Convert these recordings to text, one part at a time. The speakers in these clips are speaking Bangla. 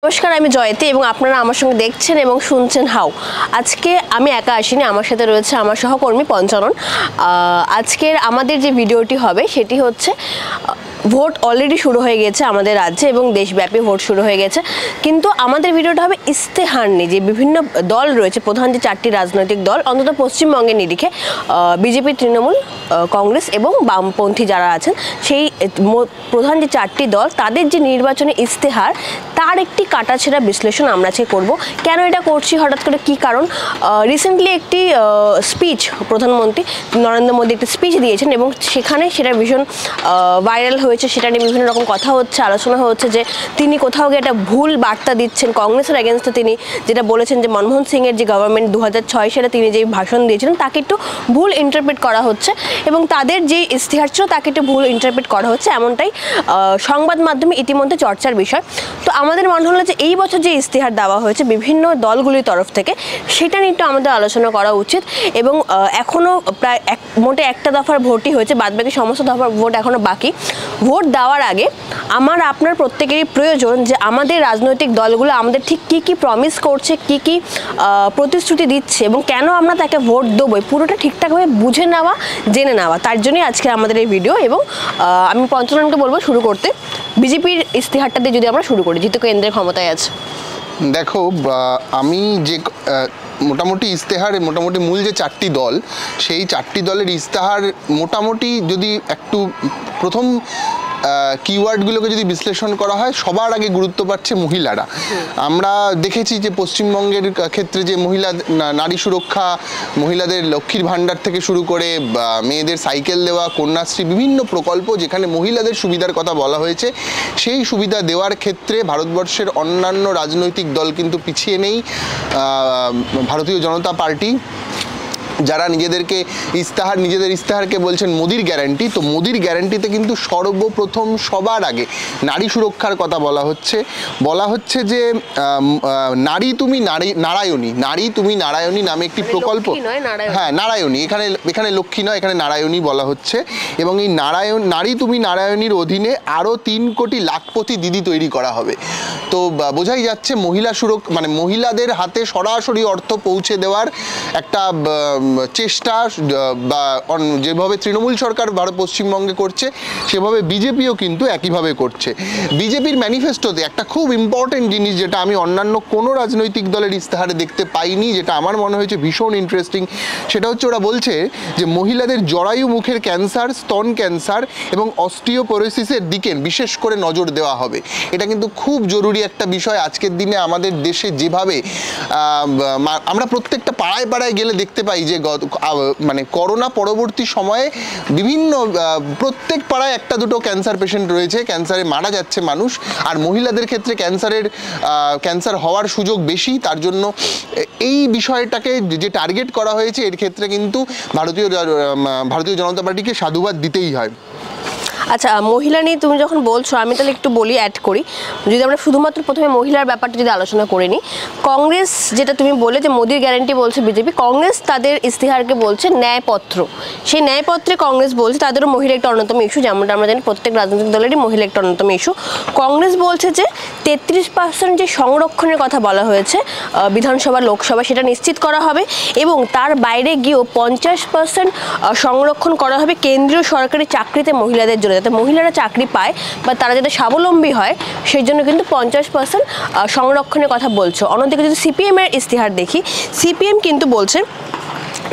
নমস্কার, আমি জয়তী এবং আপনারা আমার সঙ্গে দেখছেন এবং শুনছেন হাউ। আজকে আমি একা আসিনি, আমার সাথে রয়েছে আমার সহকর্মী পঞ্চানন। আজকের আমাদের যে ভিডিওটি হবে সেটি হচ্ছে ভোট অলরেডি শুরু হয়ে গেছে আমাদের রাজ্যে এবং দেশব্যাপী ভোট শুরু হয়ে গেছে, কিন্তু আমাদের ভিডিওটা হবে ইস্তেহার নিয়ে। যে বিভিন্ন দল রয়েছে, প্রধান যে চারটি রাজনৈতিক দল অন্তত পশ্চিমবঙ্গের নিরিখে, বিজেপি, তৃণমূল, কংগ্রেস এবং বামপন্থী যারা আছেন, সেই প্রধান যে চারটি দল তাদের যে নির্বাচনী ইস্তেহার তার একটি কাটাছেঁড়া বিশ্লেষণ আমরা আজকে করব। কেন এটা করছি, হঠাৎ করে কী কারণ? রিসেন্টলি একটি স্পিচ প্রধানমন্ত্রী নরেন্দ্র মোদী একটি স্পিচ দিয়েছেন এবং সেখানে সেটা ভীষণ ভাইরাল হয়েছে। সেটা নিয়ে বিভিন্ন রকম কথা হচ্ছে, আলোচনা হচ্ছে যে তিনি কোথাও গিয়ে একটা ভুল বার্তা দিচ্ছেন কংগ্রেসের এগেনস্টে। তিনি যেটা বলেছেন যে মনমোহন সিংয়ের যে গভর্নমেন্ট 2006 সালে তিনি যে ভাষণ দিয়েছিলেন তাকে একটু ভুল ইন্টারপ্রেট করা হচ্ছে এবং তাদের যে ইস্তেহার ছিল তাকে একটু ভুল ইন্টারপ্রেট করা হচ্ছে, এমনটাই সংবাদ মাধ্যমে ইতিমধ্যে চর্চার বিষয়। তো আমাদের মনে হলো যে এই বছর যে ইস্তেহার দেওয়া হয়েছে বিভিন্ন দলগুলির তরফ থেকে, সেটা নিয়ে একটু আমাদের আলোচনা করা উচিত। এবং এখনও প্রায় মোটে একটা দফার ভোটই হয়েছে, বাদবাকি সমস্ত দফার ভোট এখনও বাকি। ভোট দেওয়ার আগে আমার আপনার প্রত্যেকেরই প্রয়োজন যে আমাদের রাজনৈতিক দলগুলো আমাদের ঠিক কী কী প্রমিস করছে, কী কী প্রতিশ্রুতি দিচ্ছে এবং কেন আমরা তাকে ভোট দেবো, পুরোটা ঠিকঠাকভাবে বুঝে নেওয়া, জেনে নেওয়া। তার জন্যই আজকে আমাদের এই ভিডিও। এবং আমি পঞ্চাননকে বলবো শুরু করতে। বিজেপির ইস্তেহারটা দিয়ে যদি আমরা শুরু করি, যেহেতু কেন্দ্রের ক্ষমতায় আছে। দেখো, আমি যে মোটামুটি ইস্তেহার, মোটামুটি মূল যে চারটি দল, সেই চারটি দলের ইস্তেহার মোটামুটি যদি একটু প্রথম কিওয়ার্ডগুলোকে যদি বিশ্লেষণ করা হয়, সবার আগে গুরুত্ব পাচ্ছে মহিলারা। আমরা দেখেছি যে পশ্চিমবঙ্গের ক্ষেত্রে যে নারী সুরক্ষা, মহিলাদের লক্ষ্মীর ভাণ্ডার থেকে শুরু করে মেয়েদের সাইকেল দেওয়া, কন্যাশ্রী, বিভিন্ন প্রকল্প যেখানে মহিলাদের সুবিধার কথা বলা হয়েছে, সেই সুবিধা দেওয়ার ক্ষেত্রে ভারতবর্ষের অন্যান্য রাজনৈতিক দল কিন্তু পিছিয়ে নেই। ভারতীয় জনতা পার্টি, যারা নিজেদের ইস্তেহারকে বলছেন মোদির গ্যারান্টি, তো মোদির গ্যারান্টিতে কিন্তু সর্বপ্রথম সবার আগে নারী সুরক্ষার কথা বলা হচ্ছে যে নারী তুমি নারায়ণী নামে একটি প্রকল্প। হ্যাঁ, নারায়ণী, এখানে লক্ষ্মী নয়, এখানে নারায়ণী বলা হচ্ছে। এবং এই নারী তুমি নারায়ণীর অধীনে আরও 3 কোটি লাখপতি দিদি তৈরি করা হবে। তো বোঝাই যাচ্ছে মহিলাদের হাতে সরাসরি অর্থ পৌঁছে দেওয়ার একটা চেষ্টা, বা যেভাবে তৃণমূল সরকার পশ্চিমবঙ্গে করছে সেভাবে বিজেপিও কিন্তু একইভাবে করছে। বিজেপির ম্যানিফেস্টোতে একটা খুব ইম্পর্টেন্ট জিনিস, যেটা আমি অন্যান্য কোনো রাজনৈতিক দলের ইস্তেহারে দেখতে পাইনি, যেটা আমার মনে হয়েছে ভীষণ ইন্টারেস্টিং, সেটা হচ্ছে ওরা বলছে যে মহিলাদের জরায়ু মুখের ক্যান্সার, স্তন ক্যান্সার এবং অস্টিওপোরোসিসের দিকে বিশেষ করে নজর দেওয়া হবে। এটা কিন্তু খুব জরুরি একটা বিষয়। আজকের দিনে আমাদের দেশে যেভাবে আমরা প্রত্যেকটা পাড়ায় পাড়ায় গেলে দেখতে পাই যে করোনা পরবর্তী সময়ে প্রত্যেক পাড়ায় একটা দুটো ক্যান্সার পেশেন্ট রয়েছে, ক্যান্সারে মারা যাচ্ছে মানুষ। আর মহিলাদের ক্ষেত্রে ক্যান্সার হওয়ার সুযোগ বেশি। তার জন্য এই বিষয়টাকে যে টার্গেট করা হয়েছে, এর ক্ষেত্রে কিন্তু ভারতীয় জনতা পার্টিকে সাধুবাদ দিতেই হয়। আচ্ছা, মহিলা নিয়ে তুমি যখন বলছো, আমি তাহলে একটু বলি, অ্যাড করি। যদি আমরা শুধুমাত্র প্রথমে মহিলার ব্যাপারটা যদি আলোচনা করে নিই, কংগ্রেস, যেটা তুমি বলে যে মোদির গ্যারান্টি বলছে বিজেপি, কংগ্রেস তাদের ইস্তেহারকে বলছে ন্যায়পত্র। সেই ন্যায়পত্রে কংগ্রেস বলছে তাদেরও মহিলা একটা অন্যতম ইস্যু, যেমনটা আমরা জানি প্রত্যেক রাজনৈতিক দলেরই মহিলা একটা অন্যতম ইস্যু। কংগ্রেস বলছে যে 33% যে সংরক্ষণের কথা বলা হয়েছে বিধানসভা, লোকসভা, সেটা নিশ্চিত করা হবে এবং তার বাইরে গিয়েও 50% সংরক্ষণ করা হবে কেন্দ্রীয় সরকারি চাকরিতে মহিলাদের জন্য, যাতে মহিলারা চাকরি পায় বা তারা যাতে স্বাবলম্বী হয়, সেই জন্য কিন্তু 50% সংরক্ষণের কথা বলছে। অন্যদিকে যদি সিপিএমের ইস্তেহার দেখি, সিপিএম কিন্তু বলছে,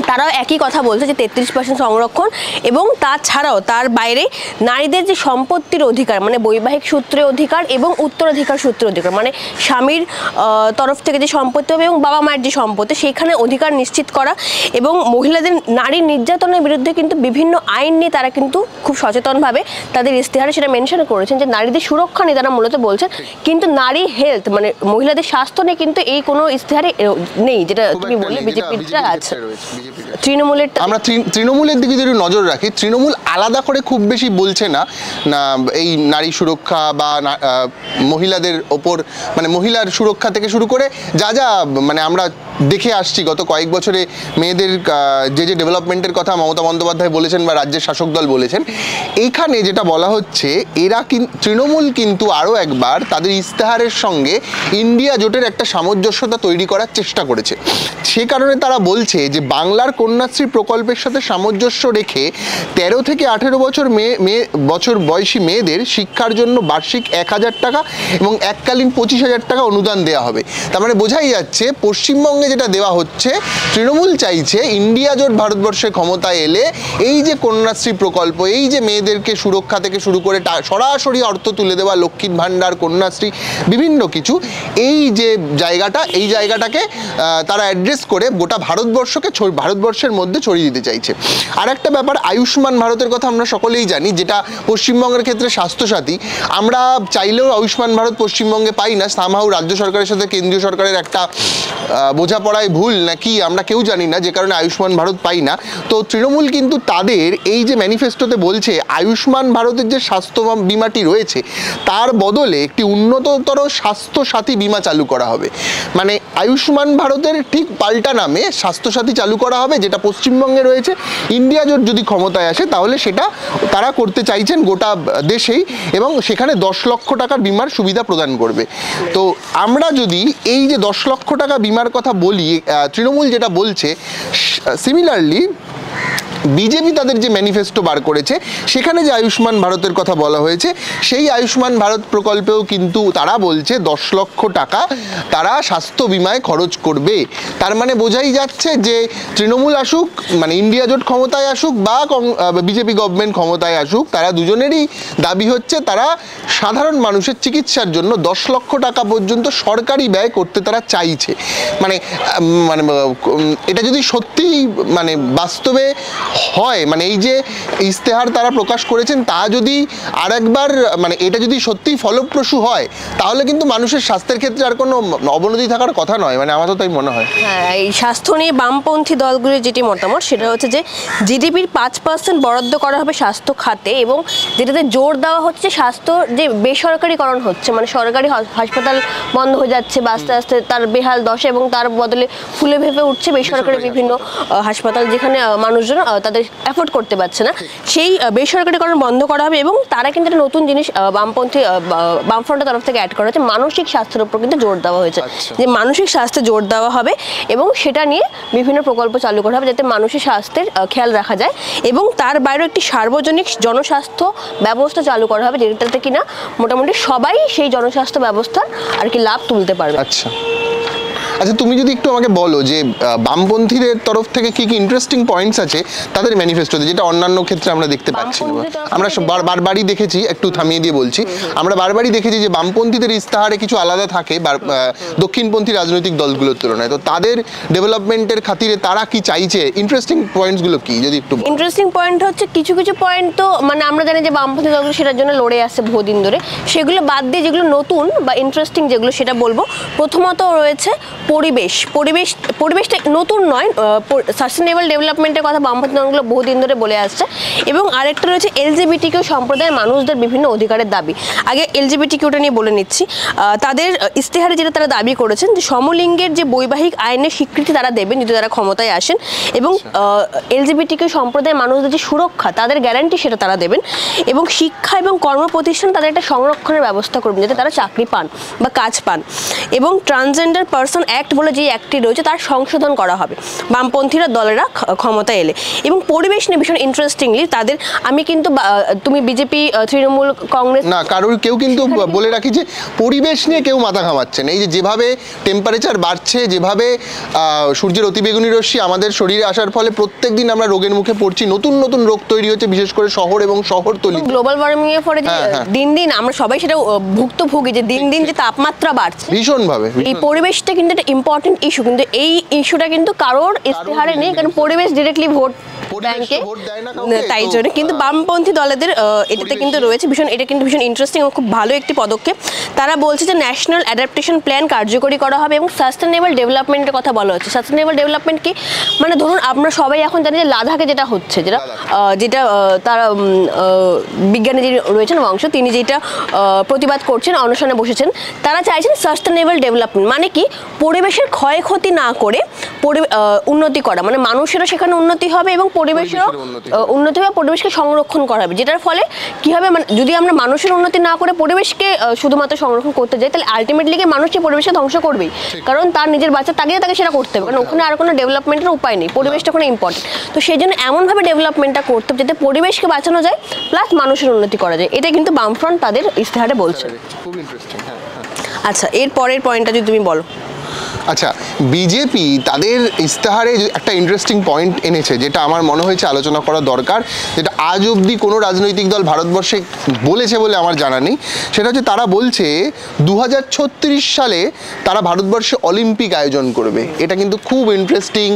তারাও একই কথা বলছে যে 33% সংরক্ষণ এবং তাছাড়াও তার বাইরে নারীদের যে সম্পত্তির অধিকার, মানে বৈবাহিক সূত্রে অধিকার এবং উত্তরাধিকার সূত্রে অধিকার, মানে স্বামীর তরফ থেকে যে সম্পত্তি হবে এবং বাবা মায়ের যে সম্পত্তি, সেইখানে অধিকার নিশ্চিত করা। এবং মহিলাদের নারী নির্যাতনের বিরুদ্ধে কিন্তু বিভিন্ন আইন নিয়ে তারা কিন্তু খুব সচেতনভাবে তাদের ইস্তেহারে সেটা মেনশন করেছেন যে নারীদের সুরক্ষা নিয়ে তারা মূলত বলছেন, কিন্তু নারী হেলথ, মানে মহিলাদের স্বাস্থ্য নিয়ে কিন্তু এই কোনো ইস্তেহারে নেই, যেটা তুমি বললে বিজেপিটা আছে। তৃণমূলের দিকে যদি নজর রাখি, তৃণমূল আলাদা করে খুব বেশি বলছে না এই নারী সুরক্ষা বা মহিলাদের ওপর, মানে মহিলার সুরক্ষা থেকে শুরু করে যা আমরা দেখে আসছি গত কয়েক বছরে মেয়েদের যে ডেভেলপমেন্টের কথা মমতা বন্দ্যোপাধ্যায় বলেছেন বা রাজ্যের শাসক দল বলেছেন, এইখানে যেটা বলা হচ্ছে এরা তৃণমূল কিন্তু আরও একবার তাদের ইস্তেহারের সঙ্গে ইন্ডিয়া জোটের একটা সামঞ্জস্যতা তৈরি করার চেষ্টা করেছে। সে কারণে তারা বলছে যে বাংলার কন্যাশ্রী প্রকল্পের সাথে সামঞ্জস্য রেখে 13 থেকে 18 বছর বয়সী মেয়েদের শিক্ষার জন্য বার্ষিক 1,000 টাকা এবং এককালীন 25,000 টাকা অনুদান দেওয়া হবে। তার মানে বোঝাই যাচ্ছে পশ্চিমবঙ্গে যেটা দেওয়া হচ্ছে, তৃণমূল চাইছে ইন্ডিয়া জোট ভারতবর্ষে ক্ষমতায় এলে এই যে কন্যাশ্রী প্রকল্প, এই যে মেয়েদেরকে সুরক্ষা থেকে শুরু করে সরাসরি অর্থ তুলে দেওয়া, লক্ষ্মীর ভাণ্ডার, কন্যাশ্রী, বিভিন্ন কিছু, এই যে এই জায়গাটাকে তারা অ্যাড্রেস করে গোটা ভারতবর্ষের মধ্যে ছড়িয়ে দিতে চাইছে। আর একটা ব্যাপার, আয়ুষ্মান ভারতের কথা আমরা সকলেই জানি, যেটা পশ্চিমবঙ্গের ক্ষেত্রে স্বাস্থ্যসাথী। আমরা চাইলেও আয়ুষ্মান ভারত পশ্চিমবঙ্গে পাই না, সামহাউ রাজ্য সরকারের সাথে কেন্দ্রীয় সরকারের একটা বোঝাপড়ায় ভুল নাকি আমরা কেউ জানি না, যে কারণে আয়ুষ্মান ভারত পাই না। তো তৃণমূল কিন্তু তাদের এই যে ম্যানিফেস্টোতে বলছে আয়ুষ্মান ভারতের যে স্বাস্থ্য বিমাটি রয়েছে তার বদলে একটি উন্নততর স্বাস্থ্যসাথী বিমা চালু করা হবে। মানে আয়ুষ্মান ভারতের ঠিক পাল্টা নামে স্বাস্থ্যসাথী চালু করা হবে, যেটা পশ্চিমবঙ্গে রয়েছে। ইন্ডিয়া জোট যদি ক্ষমতায় আসে তাহলে সেটা তারা করতে চাইছেন গোটা দেশেই, এবং সেখানে 10 লক্ষ টাকার বিমার সুবিধা প্রদান করবে। তো আমরা যদি এই যে 10 লক্ষ টাকা বিমার কথা বলি, তৃণমূল যেটা বলছে, সিমিলারলি বিজেপি তাদের যে ম্যানিফেস্টো বার করেছে সেখানে যে আয়ুষ্মান ভারতের কথা বলা হয়েছে, সেই আয়ুষ্মান ভারত প্রকল্পেও কিন্তু তারা বলছে 10 লক্ষ টাকা তারা স্বাস্থ্য বিমায় খরচ করবে। তার মানে বোঝাই যাচ্ছে যে তৃণমূল আসুক, মানে ইন্ডিয়া জোট ক্ষমতায় আসুক বা বিজেপি গভর্নমেন্ট ক্ষমতায় আসুক, তারা দুজনেরই দাবি হচ্ছে তারা সাধারণ মানুষের চিকিৎসার জন্য 10 লক্ষ টাকা পর্যন্ত সরকারি ব্যয় করতে তারা চাইছে। মানে মানে এটা যদি সত্যি মানে বাস্তবে হয়, মানে এই যে ইস্তেহার তারা প্রকাশ করেছেন তা যদি আরেকবার মানে এটা যদি সত্যিই ফলপ্রসূ হয়, তাহলে কিন্তু মানুষের স্বাস্থ্যের ক্ষেত্রে আর কোনো অবনতি থাকার কথা নয়। মানে আমার তো তাই মনে হয়। হ্যাঁ, এই স্বাস্থ্য নিয়ে বামপন্থী দলগুলির যেটি মতামত সেটা হচ্ছে যে জিডিপির 5% বরাদ্দ করা হবে স্বাস্থ্য খাতে, এবং যেটাতে জোর দেওয়া হচ্ছে স্বাস্থ্য যে বেসরকারিকরণ হচ্ছে, মানে সরকারি হাসপাতাল বন্ধ হয়ে যাচ্ছে বা আস্তে আস্তে তার বেহাল দশা, এবং তার বদলে ফুলে ভেপে উঠছে বেসরকারি বিভিন্ন হাসপাতাল, যেখানে মানুষজন তাদের অ্যাফোর্ড করতে পারছে না। সেই বেসরকারিকরণ বন্ধ করা হবে, এবং তারা কিন্তু একটা নতুন জিনিস বামফ্রন্টের তরফ থেকে অ্যাড করা হচ্ছে, মানসিক স্বাস্থ্যের উপর কিন্তু জোর দেওয়া হয়েছে, যে মানসিক স্বাস্থ্যে জোর দেওয়া হবে এবং সেটা নিয়ে বিভিন্ন প্রকল্প চালু করা হবে যাতে মানুষের স্বাস্থ্যের খেয়াল রাখা যায়, এবং তার বাইরেও একটি সার্বজনিক জনস্বাস্থ্য ব্যবস্থা চালু করা হবে, যেটাতে কিনা মোটামুটি সবাই সেই জনস্বাস্থ্য ব্যবস্থার আর কি লাভ তুলতে পারবে। আচ্ছা, তুমি যদি একটু আমাকে বলো যে বামপন্থীদের তরফ থেকে কি কি ইন্টারেস্টিং পয়েন্টস আছে তাদের ম্যানিফেস্টোতে, যেটা অন্যান্য ক্ষেত্রে আমরা দেখতে পাচ্ছি না। আমরা বারবারই দেখেছি, একটু থামিয়ে দিয়ে বলছি, আমরা বারবারই দেখেছি যে বামপন্থীদের ইস্তাহারে কিছু আলাদা থাকে দক্ষিণপন্থী রাজনৈতিক দলগুলোর তুলনায়। তো তাদের ডেভেলপমেন্টের খাতিরে তারা কি চাইছে, ইন্টারেস্টিং পয়েন্টসগুলো কি যদি একটু? ইন্টারেস্টিং পয়েন্ট হচ্ছে কিছু কিছু পয়েন্ট তো মানে আমরা জানি যে বামপন্থী দলগুলো সেটার জন্য লড়ে আসছে বহুদিন ধরে, সেগুলো বাদ দিয়ে যেগুলো নতুন বা ইন্টারেস্টিং যেগুলো সেটা বলবো। প্রথমত রয়েছে পরিবেশটা নতুন নয়, সাস্টেনেবল ডেভেলপমেন্টের কথা বামপন্থী দলগুলো বহুদিন ধরে বলে আসছে। এবং আরেকটা রয়েছে এলজিবিটিকিউ সম্প্রদায়ের মানুষদের বিভিন্ন অধিকারের দাবি। আগে এলজিবিটিকিউটা নিয়ে বলে নিচ্ছি। তাদের ইস্তেহারে যেটা তারা দাবি করেছেন যে সমলিঙ্গের যে বৈবাহিক আইনের স্বীকৃতি তারা দেবেন যদি তারা ক্ষমতায় আসেন, এবং এলজিবিটিকিউ সম্প্রদায়ের মানুষদের যে সুরক্ষা তাদের গ্যারান্টি সেটা তারা দেবেন, এবং শিক্ষা এবং কর্মপ্রতিষ্ঠান তাদের একটা সংরক্ষণের ব্যবস্থা করবেন যাতে তারা চাকরি পান বা কাজ পান, এবং ট্রান্সজেন্ডার পারসন অ্যাক্ট বলে যে অ্যাক্টটি রয়েছে তার সংশোধন করা হবে বামপন্থীরা দলেরা ক্ষমতায় এলে। এবং পরিবেশ নিয়ে ভীষণ ইন্টারেস্টিংলি তাদের, আমি কিন্তু তুমি বিজেপি, তৃণমূল, কংগ্রেস না কেউ কিন্তু বলে রাখি যে পরিবেশ নিয়ে কেউ মাথা ঘামাচ্ছে না। এই যেভাবে টেম্পারেচার বাড়ছে, যেভাবে সূর্যের অতিবেগুনি রশ্মি আমাদের শরীরে আসার ফলে প্রত্যেকদিন আমরা রোগের মুখে পড়ছি, নতুন নতুন রোগ তৈরি হচ্ছে, বিশেষ করে শহর এবং শহরতলি। গ্লোবাল ওয়ার্মিং এর ফলে যে দিন দিন আমরা সবাই সেটা ভুক্তভোগী, যে দিন দিন যে তাপমাত্রা বাড়ছে ভীষণভাবে, এই পরিবেশটা কিন্তু একটা ইম্পর্টেন্ট ইস্যু, কিন্তু এই ইস্যুটা কিন্তু কারোর ইস্তেহারে নেই, কারণ পরিবেশ ডিরেক্টলি ভোট ব্যাংকে, তাই জন্য কিন্তু বামপন্থী দলেদের এটাতে কিন্তু রয়েছে ভীষণ, এটা কিন্তু ভীষণ ইন্টারেস্টিং এবং খুব ভালো একটি পদক্ষেপ। তারা বলছে যে ন্যাশনাল অ্যাডাপ্টেশন প্ল্যান কার্যকরী করা হবে, এবং সাস্টেনেবল ডেভেলপমেন্টের কথা বলা হচ্ছে। সাস্টেনেবল ডেভেলপমেন্ট কি, মানে ধরুন আমরা সবাই এখন জানি যে লাদাখে যেটা হচ্ছে, যেটা তারা বিজ্ঞানী যিনি রয়েছেন বংশ, তিনি যেটা প্রতিবাদ করছেন, অনশনে বসেছেন, তারা চাইছেন সাস্টেনেবল ডেভেলপমেন্ট, মানে কি পরিবেশের ক্ষয়ক্ষতি না করে উন্নতি করা, মানে মানুষেরও সেখানে উন্নতি হবে এবং পরিবেশেরও উন্নতি হবে, পরিবেশকে সংরক্ষণ করা হবে, যেটার ফলে কি হবে, মানে যদি আমরা মানুষের উন্নতি না করে পরিবেশকে শুধুমাত্র সংরক্ষণ করতে যাই, তাহলে আলটিমেটলি মানুষ সেই পরিবেশকে ধ্বংস করবেই, কারণ তার নিজের বাচ্চা তাকে সেটা করতে হবে, কারণ ওখানে আর কোনো ডেভেলপমেন্টের উপায় নেই, পরিবেশটা ওখানে ইম্পর্টেন্ট। তো সেই জন্য এমনভাবে ডেভেলপমেন্টটা করতে হবে যাতে পরিবেশকে বাঁচানো যায় প্লাস মানুষের উন্নতি করা যায়, এটা কিন্তু বামফ্রন্ট তাদের ইস্তেহারে বলছে। খুব ইন্টারেস্টিং। আচ্ছা, এর পরের পয়েন্টটা যদি তুমি বলো। আচ্ছা, বিজেপি তাদের ইস্তেহারে একটা ইন্টারেস্টিং পয়েন্ট এনেছে, যেটা আমার মনে হয়েছে আলোচনা করা দরকার, যেটা আজ অবধি কোনো রাজনৈতিক দল ভারতবর্ষে বলেছে বলে আমার জানা নেই। সেটা হচ্ছে তারা বলছে 2036 সালে তারা ভারতবর্ষে অলিম্পিক আয়োজন করবে। এটা কিন্তু খুব ইন্টারেস্টিং।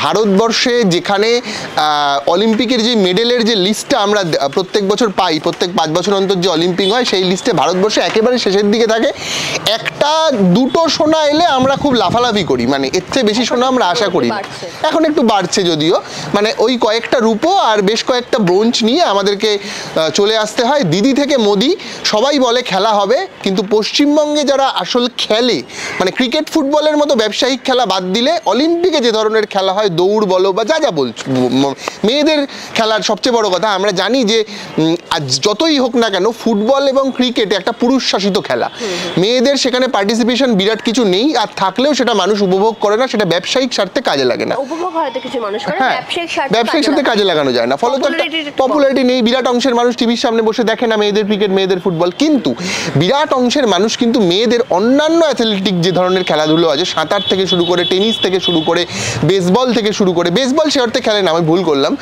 ভারতবর্ষে যেখানে অলিম্পিকের যে মেডেলের যে লিস্টটা আমরা প্রত্যেক বছর পাই, প্রত্যেক 5 বছর অন্তর যে অলিম্পিক হয়, সেই লিস্টে ভারতবর্ষে একেবারে শেষের দিকে থাকে। একটা দুটো সোনা এলে আমরা খুব লাফালাফি করি, মানে এর চেয়ে বেশি সোনা আমরা আশা করি না। এখন একটু বাড়ছে যদিও, মানে ওই কয়েকটা রূপো আর বেশ কয়েকটা ব্রোঞ্জ নিয়ে আমাদেরকে চলে আসতে হয়। দিদি থেকে মোদি সবাই বলে খেলা হবে, কিন্তু পশ্চিমবঙ্গে যারা আসল খেলে, মানে ক্রিকেট ফুটবলের মতো ব্যবসায়িক খেলা বাদ দিলে অলিম্পিকে যে ধরনের খেলা হয়, দৌড় বলো বা যা যা বলছো, মেয়েদের খেলার সবচেয়ে বড় কথা আমরা জানি যে যতই হোক না কেন ফুটবল এবং ক্রিকেট একটা পুরুষ শাসিত খেলা, মেয়েদের সেখানে পার্টিসিপেশন বিরাট কিছু নেই, আর থাকলেও সেটা মানুষ উপভোগ করে না, সেটা ব্যবসায়িক স্বার্থে কাজে লাগে না। উপভোগ হয়তো কিছু মানুষ করে, ব্যবসায়িক স্বার্থে কাজে লাগানো যায় না, ফলে তো পপুলারিটি নেই। বিরাট অংশের মানুষ টিভির সামনে বসে দেখে না মেয়েদের ক্রিকেট, মেয়েদের ফুটবল, কিন্তু বিরাট অংশের মানুষ কিন্তু মেয়েদের অন্যান্য অ্যাথলেটিক যে ধরনের খেলাধুলো আছে, সাঁতার থেকে শুরু করে, টেনিস থেকে শুরু করে, বেসবল থেকে শুরু করে, বেসবল সে অর্থে খেলে না, আমি ভুল করলাম,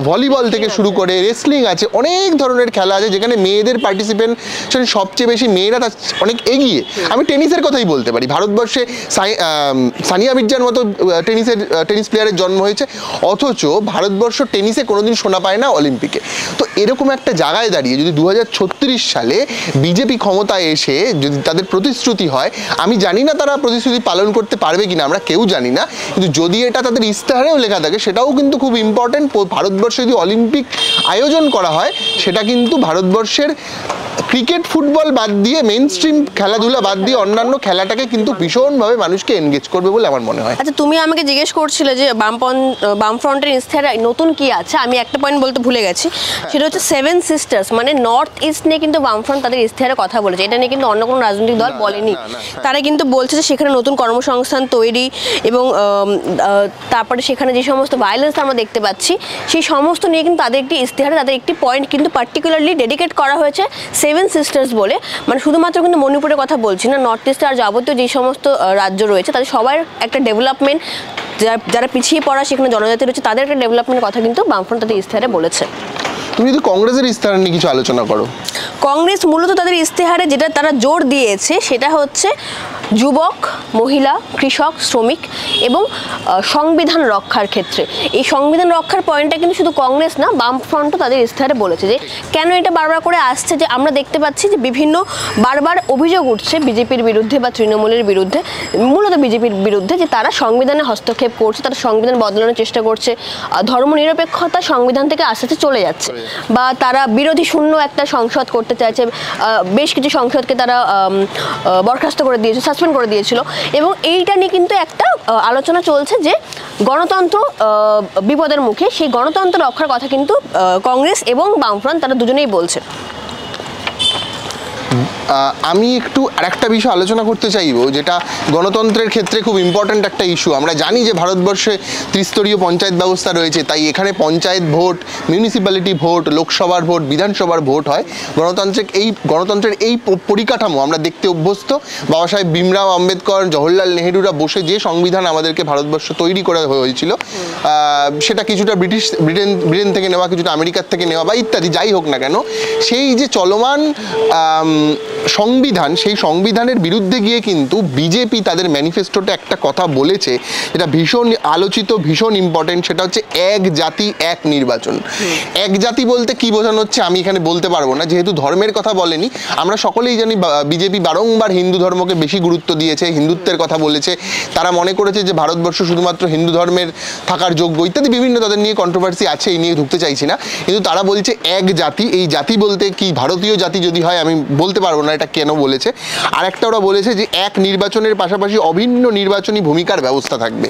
ভলিবল থেকে শুরু করে, রেসলিং আছে, অনেক ধরনের খেলা আছে যেখানে মেয়েদের পার্টিসিপেশন সবচেয়ে বেশি, মেয়েরা তার অনেক এগিয়ে। আমি টেনিসের কথাই বলতে পারি, ভারতবর্ষে সানিয়া মির্জার মতো টেনিস প্লেয়ারের জন্ম হয়েছে, অথচ ভারতবর্ষ টেনিসে কোনোদিন সোনা পায় না অলিম্পিকে। তো এরকম একটা জায়গায় দাঁড়িয়ে যদি 2036 সালে বিজেপি ক্ষমতায় এসে যদি তাদের প্রতিশ্রুতি হয়, আমি জানি না তারা প্রতিশ্রুতি পালন করতে পারবে কিনা, আমরা কেউ জানি না, কিন্তু যদি এটা তাদের ইস্তেহারেও লেখা থাকে সেটাও কিন্তু খুব ইম্পর্টেন্ট। ভারতবর্ষে যদি অলিম্পিক আয়োজন করা হয়, সেটা কিন্তু ভারতবর্ষের ক্রিকেট ফুটবল বাদ দিয়ে, মেইন স্ট্রিম খেলাধুলা বাদ দিয়ে অন্যান্য খেলাটাকে কিন্তু ভীষণভাবে মানুষকে এনগেজ করবে বলে আমার মনে হয়। আচ্ছা, তুমি আমাকে জিজ্ঞেস করছিলে যে বামফ্রন্টের ইস্তেহারে নতুন কি আছে, আমি একটা পয়েন্ট বলতে ভুলে গেছি, সেটা হচ্ছে 7 সিস্টার্স, মানে নর্থ ইস্ট নিয়ে কিন্তু বামফ্রন্ট তাদের ইস্তেহারে কথা বলেছে, এটা নিয়ে কিন্তু অন্য কোনো রাজনৈতিক দল বলেনি। তারা কিন্তু বলছে যে সেখানে নতুন কর্মসংস্থান তৈরি এবং তারপরে সেখানে যে সমস্ত ভায়োলেন্স আমরা দেখতে পাচ্ছি, সেই সমস্ত নিয়ে কিন্তু তাদের একটি ইস্তেহারে তাদের একটি পয়েন্ট কিন্তু পার্টিকুলারলি ডেডিকেট করা হয়েছে 7 সিস্টার্স বলে। মানে শুধুমাত্র কিন্তু মণিপুরের কথা বলছি না, নর্থ ইস্টে আর যাবতীয় যে সমস্ত রাজ্য রয়েছে তাদের সবার একটা ডেভেলপমেন্ট, যারা পিছিয়ে পড়া সেখানে জনজাতি রয়েছে তাদের একটা ডেভেলপমেন্টের কথা কিন্তু বামফ্রন্ট তাদের ইস্তেহারে বলেছে। তুমি যদি কংগ্রেসের ইস্তেহার নিয়ে কিছু আলোচনা করো। কংগ্রেস মূলত তাদের ইস্তেহারে যেটা তারা জোর দিয়েছে সেটা হচ্ছে যুবক, মহিলা, কৃষক, শ্রমিক এবং সংবিধান রক্ষার ক্ষেত্রে। এই সংবিধান রক্ষার পয়েন্টটা কিন্তু শুধু কংগ্রেস না, বামফ্রন্টও তাদের ইস্তেহারে বলেছে যে কেন এটা বারবার করে আসছে, যে আমরা দেখতে পাচ্ছি যে বিভিন্ন বারবার অভিযোগ উঠছে বিজেপির বিরুদ্ধে বা তৃণমূলের বিরুদ্ধে, মূলত বিজেপির বিরুদ্ধে, যে তারা সংবিধানে হস্তক্ষেপ করছে, তারা সংবিধান বদলানোর চেষ্টা করছে, ধর্মনিরপেক্ষতা সংবিধান থেকে আস্তে আস্তে চলে যাচ্ছে, বা তারা বিরোধী শূন্য একটা সংসদ করতে চাইছে, বেশ কিছু সংসদকে তারা বরখাস্ত করে দিয়েছে, সাসপেন্ড করে দিয়েছিল, এবং এইটা নিয়ে কিন্তু একটা আলোচনা চলছে যে গণতন্ত্র বিপদের মুখে, সেই গণতন্ত্র রক্ষার কথা কিন্তু কংগ্রেস এবং বামফ্রন্ট তারা দুজনেই বলছে। আমি একটু আরেকটা বিষয় আলোচনা করতে চাইবো, যেটা গণতন্ত্রের ক্ষেত্রে খুব ইম্পর্ট্যান্ট একটা ইস্যু। আমরা জানি যে ভারতবর্ষে ত্রিস্তরীয় পঞ্চায়েত ব্যবস্থা রয়েছে, তাই এখানে পঞ্চায়েত ভোট, মিউনিসিপ্যালিটি ভোট, লোকসভার ভোট, বিধানসভার ভোট হয়। গণতন্ত্রের এই পরিকাঠামো আমরা দেখতে অভ্যস্ত। বাবা সাহেব ভীমরাও আম্বেদকর, জওহরলাল নেহেরুরা বসে যে সংবিধান আমাদেরকে ভারতবর্ষ তৈরি করা হয়েছিল, সেটা কিছুটা ব্রিটেন থেকে নেওয়া, কিছুটা আমেরিকার থেকে নেওয়া বা ইত্যাদি, যাই হোক না কেন, সেই যে চলমান সংবিধান, সেই সংবিধানের বিরুদ্ধে গিয়ে কিন্তু বিজেপি তাদের ম্যানিফেস্টোতে একটা কথা বলেছে, এটা ভীষণ আলোচিত, ভীষণ ইম্পর্টেন্ট, সেটা হচ্ছে এক জাতি এক নির্বাচন। এক জাতি বলতে কি বোঝানো হচ্ছে আমি এখানে বলতে পারবো না, যেহেতু ধর্মের কথা বলেনি। আমরা সকলেই জানি বিজেপি বারংবার হিন্দু ধর্মকে বেশি গুরুত্ব দিয়েছে, হিন্দুত্বের কথা বলেছে, তারা মনে করেছে যে ভারতবর্ষ শুধুমাত্র হিন্দু ধর্মের থাকার যোগ্য, ইত্যাদি বিভিন্ন তাদের নিয়ে কন্ট্রোভার্সি আছে, এই নিয়ে ঢুকতে চাইছি না, কিন্তু তারা বলছে এক জাতি। এই জাতি বলতে কি ভারতীয় জাতি যদি হয় আমি বলতে পারবো না, এটা কেন বলেছে। আর একটা ওরা বলেছে যে এক নির্বাচনের পাশাপাশি অভিন্ন নির্বাচনী ভূমিকার ব্যবস্থা থাকবে।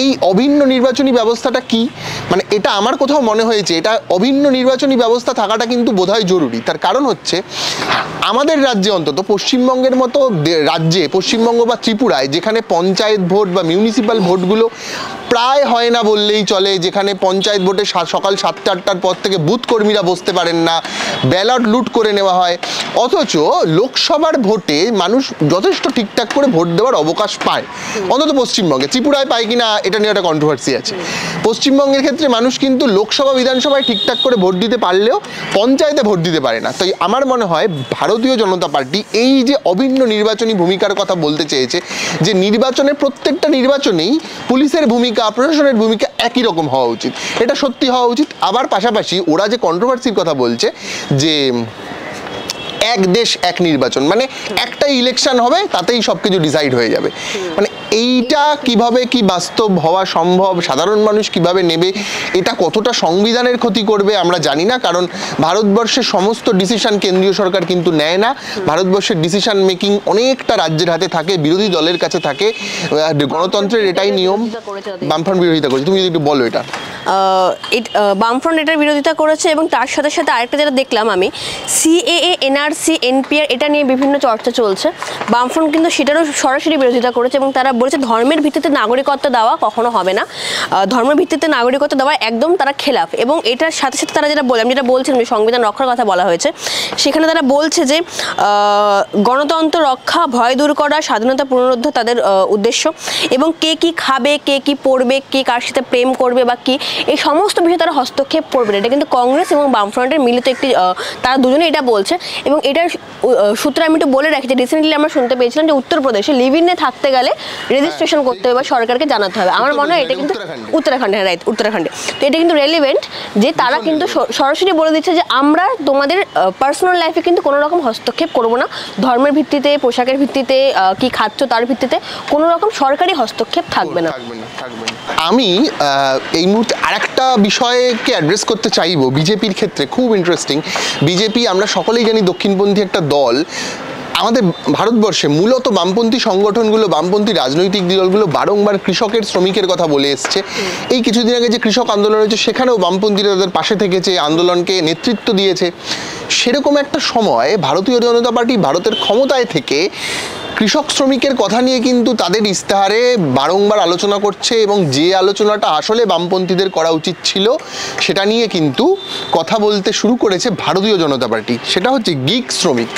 এই অভিন্ন নির্বাচনী ব্যবস্থাটা কি, মানে এটা আমার কোথাও মনে হয়েছে এটা অভিন্ন নির্বাচনী ব্যবস্থা থাকাটা কিন্তু বোধহয় জরুরি। তার কারণ হচ্ছে আমাদের রাজ্যে, অন্তত পশ্চিমবঙ্গের মতো রাজ্যে, পশ্চিমবঙ্গ বা ত্রিপুরায়, যেখানে পঞ্চায়েত ভোট বা মিউনিসিপ্যাল ভোটগুলো প্রায় হয় না বললেই চলে, যেখানে পঞ্চায়েত ভোটে সকাল 7টা-8টার পর থেকে বুথ কর্মীরা বসতে পারেন না, ব্যালট লুট করে নেওয়া হয়, অথচ লোকসভার ভোটে মানুষ যথেষ্ট ঠিকঠাক করে ভোট দেওয়ার অবকাশ পায়, অন্তত পশ্চিমবঙ্গে। ত্রিপুরায় পায় কিনা এটা নিয়ে একটা কন্ট্রোভার্সি আছে। পশ্চিমবঙ্গের ক্ষেত্রে মানুষ কিন্তু লোকসভা বিধানসভায় ঠিকঠাক করে ভোট দিতে পারলেও পঞ্চায়েতে ভোট দিতে পারে না। তাই আমার মনে হয় ভারতীয় জনতা পার্টি এই যে অভিন্ন নির্বাচনী ভূমিকার কথা বলতে চেয়েছে, যে নির্বাচনের প্রত্যেকটা নির্বাচনেই পুলিশের ভূমিকা, প্রশাসনের ভূমিকা একই রকম হওয়া উচিত, এটা সত্যি হওয়া উচিত। আবার পাশাপাশি ওরা যে কন্ট্রোভার্সির কথা বলছে যে এক দেশ এক নির্বাচন, মানে একটা ইলেকশন হবে তাতেই সব কিছু ডিসাইড হয়ে যাবে, মানে এইটা কিভাবে কি বাস্তব হওয়া সম্ভব, সাধারণ মানুষ কিভাবে নেবে, এটা কতটা সংবিধানের ক্ষতি করবে আমরা জানি না। কারণ ভারতবর্ষের সমস্ত ডিসিশন কেন্দ্রীয় সরকার কিন্তু নেয় না, ভারতবর্ষের ডিসিশন মেকিং অনেকটা রাজ্যের হাতে থাকে, বিরোধী দলের কাছে থাকে, গণতন্ত্রের এটাই নিয়ম। বামফ্রন্ট বিরোধিতা করেছে, তুমি যদি একটু বলো এটা। বামফ্রন্ট এটার বিরোধিতা করেছে এবং তার সাথে সাথে আরেকটা যেটা দেখলাম আমি, সিএএ, এনআরসি, এনপিআর, এটা নিয়ে বিভিন্ন চর্চা চলছে। বামফ্রন্ট কিন্তু সেটারও সরাসরি বিরোধিতা করেছে এবং তারা বলেছে ধর্মের ভিত্তিতে নাগরিকত্ব দেওয়া কখনো হবে না, ধর্মের ভিত্তিতে নাগরিকত্ব দেওয়া একদম তারা খেলাফ। এবং এটার সাথে সাথে তারা যেটা বললাম, যেটা বলছেন যে সংবিধান রক্ষার কথা বলা হয়েছে, সেখানে তারা বলছে যে গণতন্ত্র রক্ষা, ভয় দূর করা, স্বাধীনতা পুনরুদ্ধার তাদের উদ্দেশ্য, এবং কে কি খাবে, কে কি পড়বে, কে কার সাথে প্রেম করবে বা কি, এই সমস্ত বিষয়ে তারা হস্তক্ষেপ করবে না। এটা কিন্তু কংগ্রেস এবং বামফ্রন্টের মিলিত একটি, তারা দুজনে এটা বলছে। এবং এটার সূত্রে আমি একটু বলে রাখি যে রিসেন্টলি আমরা শুনতে পেয়েছিলাম যে উত্তরপ্রদেশে লিভ ইনে থাকতে গেলে রেজিস্ট্রেশন করতে হবে বা সরকারকে জানাতে হবে। আমার মনে হয় এটা কিন্তু উত্তরাখণ্ডে, হ্যাঁ রাইট, উত্তরাখণ্ডে। তো এটা কিন্তু রেলিভেন্ট যে তারা কিন্তু সরাসরি বলে দিচ্ছে যে আমরা তোমাদের পার্সোনাল লাইফে কিন্তু কোনো রকম হস্তক্ষেপ করবো না, ধর্মের ভিত্তিতে, পোশাকের ভিত্তিতে, কি খাচ্ছ তার ভিত্তিতে কোনো রকম সরকারি হস্তক্ষেপ থাকবে না। আমি এই মুহূর্তে আরেকটা বিষয়কে অ্যাড্রেস করতে চাইবো বিজেপির ক্ষেত্রে, খুব ইন্টারেস্টিং। বিজেপি আমরা সকলেই জানি দক্ষিণপন্থী একটা দল। আমাদের ভারতবর্ষে মূলত বামপন্থী সংগঠনগুলো, বামপন্থী রাজনৈতিক দলগুলো বারংবার কৃষকের, শ্রমিকের কথা বলে এসছে। এই কিছুদিন আগে যে কৃষক আন্দোলন হয়েছে সেখানেও বামপন্থীরা তাদের পাশে থেকেছে, আন্দোলনকে নেতৃত্ব দিয়েছে। সেরকম একটা সময় ভারতীয় জনতা পার্টি ভারতের ক্ষমতায় থেকে কৃষক শ্রমিকের কথা নিয়ে কিন্তু তাদের ইস্তাহারে বারংবার আলোচনা করছে, এবং যে আলোচনাটা আসলে বামপন্থীদের করা উচিত ছিল সেটা নিয়ে কিন্তু কথা বলতে শুরু করেছে ভারতীয় জনতা পার্টি। সেটা হচ্ছে গিগ শ্রমিক।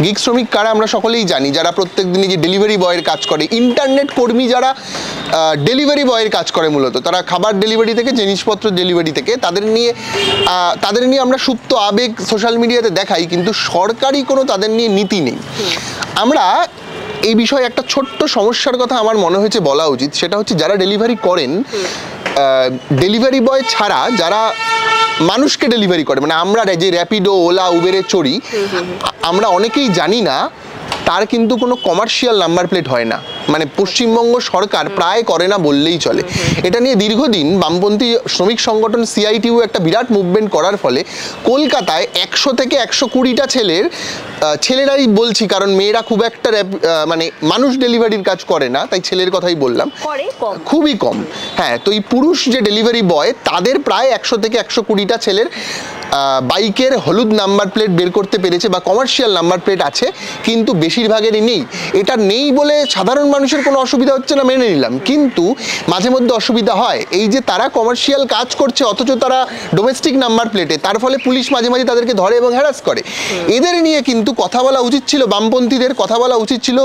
গিগ শ্রমিক কারা আমরা সকলেই জানি, যারা প্রত্যেক দিনই যে ডেলিভারি বয়ের কাজ করে, ইন্টারনেট কর্মী যারা ডেলিভারি বয়ের কাজ করে, মূলত তারা খাবার ডেলিভারি থেকে জিনিসপত্র ডেলিভারি থেকে, তাদের নিয়ে আমরা সুপ্ত আবেগ সোশ্যাল মিডিয়াতে দেখাই, কিন্তু সরকারি কোনো তাদের নিয়ে নীতি নেই। আমরা এই বিষয়ে একটা ছোট্ট সমস্যার কথা আমার মনে হয়েছে বলা উচিত, সেটা হচ্ছে যারা ডেলিভারি করেন, ডেলিভারি বয় ছাড়া যারা মানুষকে ডেলিভারি করে, মানে আমরা যে র্যাপিডো, ওলা, উবেরে চড়ি, আমরা অনেকেই জানি না তার কিন্তু কোনো কমার্শিয়াল নাম্বার প্লেট হয় না, মানে পশ্চিমবঙ্গ সরকার প্রায় করে না বললেই চলে। এটা নিয়ে দীর্ঘদিন বামপন্থী শ্রমিক সংগঠন সিআইটিউ একটা বিরাট মুভমেন্ট করার ফলে কলকাতায় 100 থেকে 120টা ছেলেরাই বলছি, কারণ মেয়েরা খুব একটা মানে মানুষ ডেলিভারির কাজ করে না, তাই ছেলের কথাই বললাম, খুবই কম। হ্যাঁ, তো এই পুরুষ যে ডেলিভারি বয় তাদের প্রায় 100 থেকে 120টা ছেলের বাইকের হলুদ নাম্বার প্লেট বের করতে পেরেছে বা কমার্শিয়াল নাম্বার প্লেট আছে, কিন্তু বেশিরভাগেরই নেই। এটা নেই বলে সাধারণ মানুষের কোনো অসুবিধা হচ্ছে না, মেনে নিলাম, কিন্তু মাঝে মধ্যে অসুবিধা হয়। এই যে তারা কমার্শিয়াল কাজ করছে অথচ তারা ডোমেস্টিক নাম্বার প্লেটে, তার ফলে পুলিশ মাঝে মাঝে তাদেরকে ধরে এবং হ্যারাস করে। এদের নিয়ে কিন্তু কথা বলা উচিত ছিল, বামপন্থীদের কথা বলা উচিত ছিল।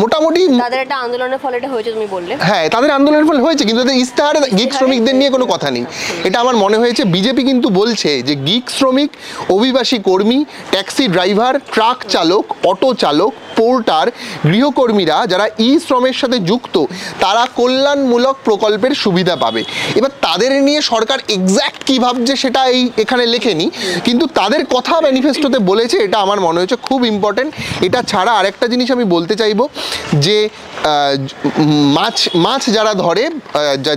মোটামুটি তাদের একটা আন্দোলনের ফলে এটা হয়েছে, তুমি বললে, হ্যাঁ তাদের আন্দোলনের ফলে হয়েছে, কিন্তু তাদের ইস্তাহারে গিগ শ্রমিকদের নিয়ে কোনো কথা নেই। এটা আমার মনে হয়েছে বিজেপি কিন্তু বলছে যে গিগ শ্রমিক, অভিবাসী কর্মী, ট্যাক্সি ড্রাইভার, ট্রাক চালক, অটো চালক, পোর্টার, গৃহকর্মীরা যারা ই শ্রমের সাথে যুক্ত তারা কল্যাণমূলক প্রকল্পের সুবিধা পাবে। এবার তাদের নিয়ে সরকার এক্স্যাক্ট কী ভাবছে সেটা এখানে লেখেনি, কিন্তু তাদের কথা ম্যানিফেস্টোতে বলেছে, এটা আমার মনে হয়েছে খুব ইম্পর্টেন্ট। এটা ছাড়া আরেকটা জিনিস আমি বলতে চাইবো যে মাছ যারা ধরে,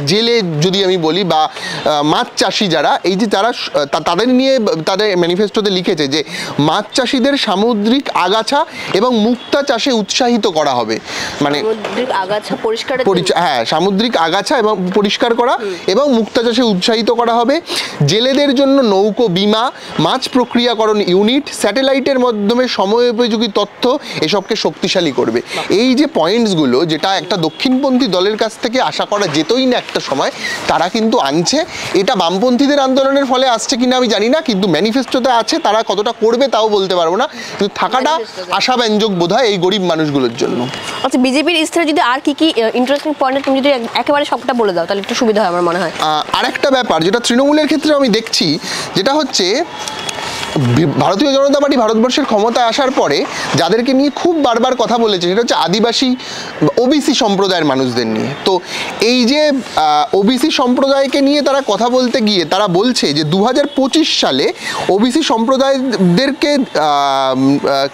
জেলে যদি আমি বলি, বা মাছ চাষি যারা, এই যে তারা তাদের নিয়ে তাদের ম্যানিফেস্টোতে লিখেছে যে মাছ চাষিদের সামুদ্রিক আগাছা এবং মুক্তা চাষে উৎসাহিত করা হবে। মানে হ্যাঁ, সামুদ্রিক আগাছা এবং পরিষ্কার করা এবং মুক্তা চাষে উৎসাহিত করা হবে। জেলেদের জন্য নৌকো বিমা, মাছ প্রক্রিয়াকরণ ইউনিট, স্যাটেলাইটের মাধ্যমে সময়োপযোগী তথ্য এসবকে শক্তিশালী করবে। এই যে পয়েন্টসগুলো, যেটা একটা দক্ষিণপন্থী দলের কাছ থেকে আশা করা যেতই না একটা সময়, তারা কিন্তু আনছে। এটা বামপন্থীদের আন্দোলনের ফলে আসছে কিনা আমি জানি না, কিন্তু ম্যানিফেস্টোতে আছে। তারা কতটা করবে তাও বলতে পারবো না, কিন্তু থাকাটা আশাব্যঞ্জক বোধ হয় এই গরিব মানুষগুলোর জন্য। আচ্ছা, বিজেপির ইস্তাহারে যদি আর কি কি ইন্টারেস্টিং পয়েন্ট তুমি যদি একেবারে সবটা বলে দাও তাহলে একটু সুবিধা হয় আমার মনে হয়। আর একটা ব্যাপার যেটা তৃণমূলের ক্ষেত্রে আমি দেখছি, যেটা হচ্ছে ভারতীয় জনতা পার্টি ভারতবর্ষের ক্ষমতায় আসার পরে যাদেরকে নিয়ে খুব বারবার কথা বলেছে, সেটা হচ্ছে আদিবাসী ওবিসি সম্প্রদায়ের মানুষদের নিয়ে। তো এই যে ওবিসি সম্প্রদায়কে নিয়ে তারা কথা বলতে গিয়ে তারা বলছে যে 2025 সালে ওবিসি সম্প্রদায়দেরকে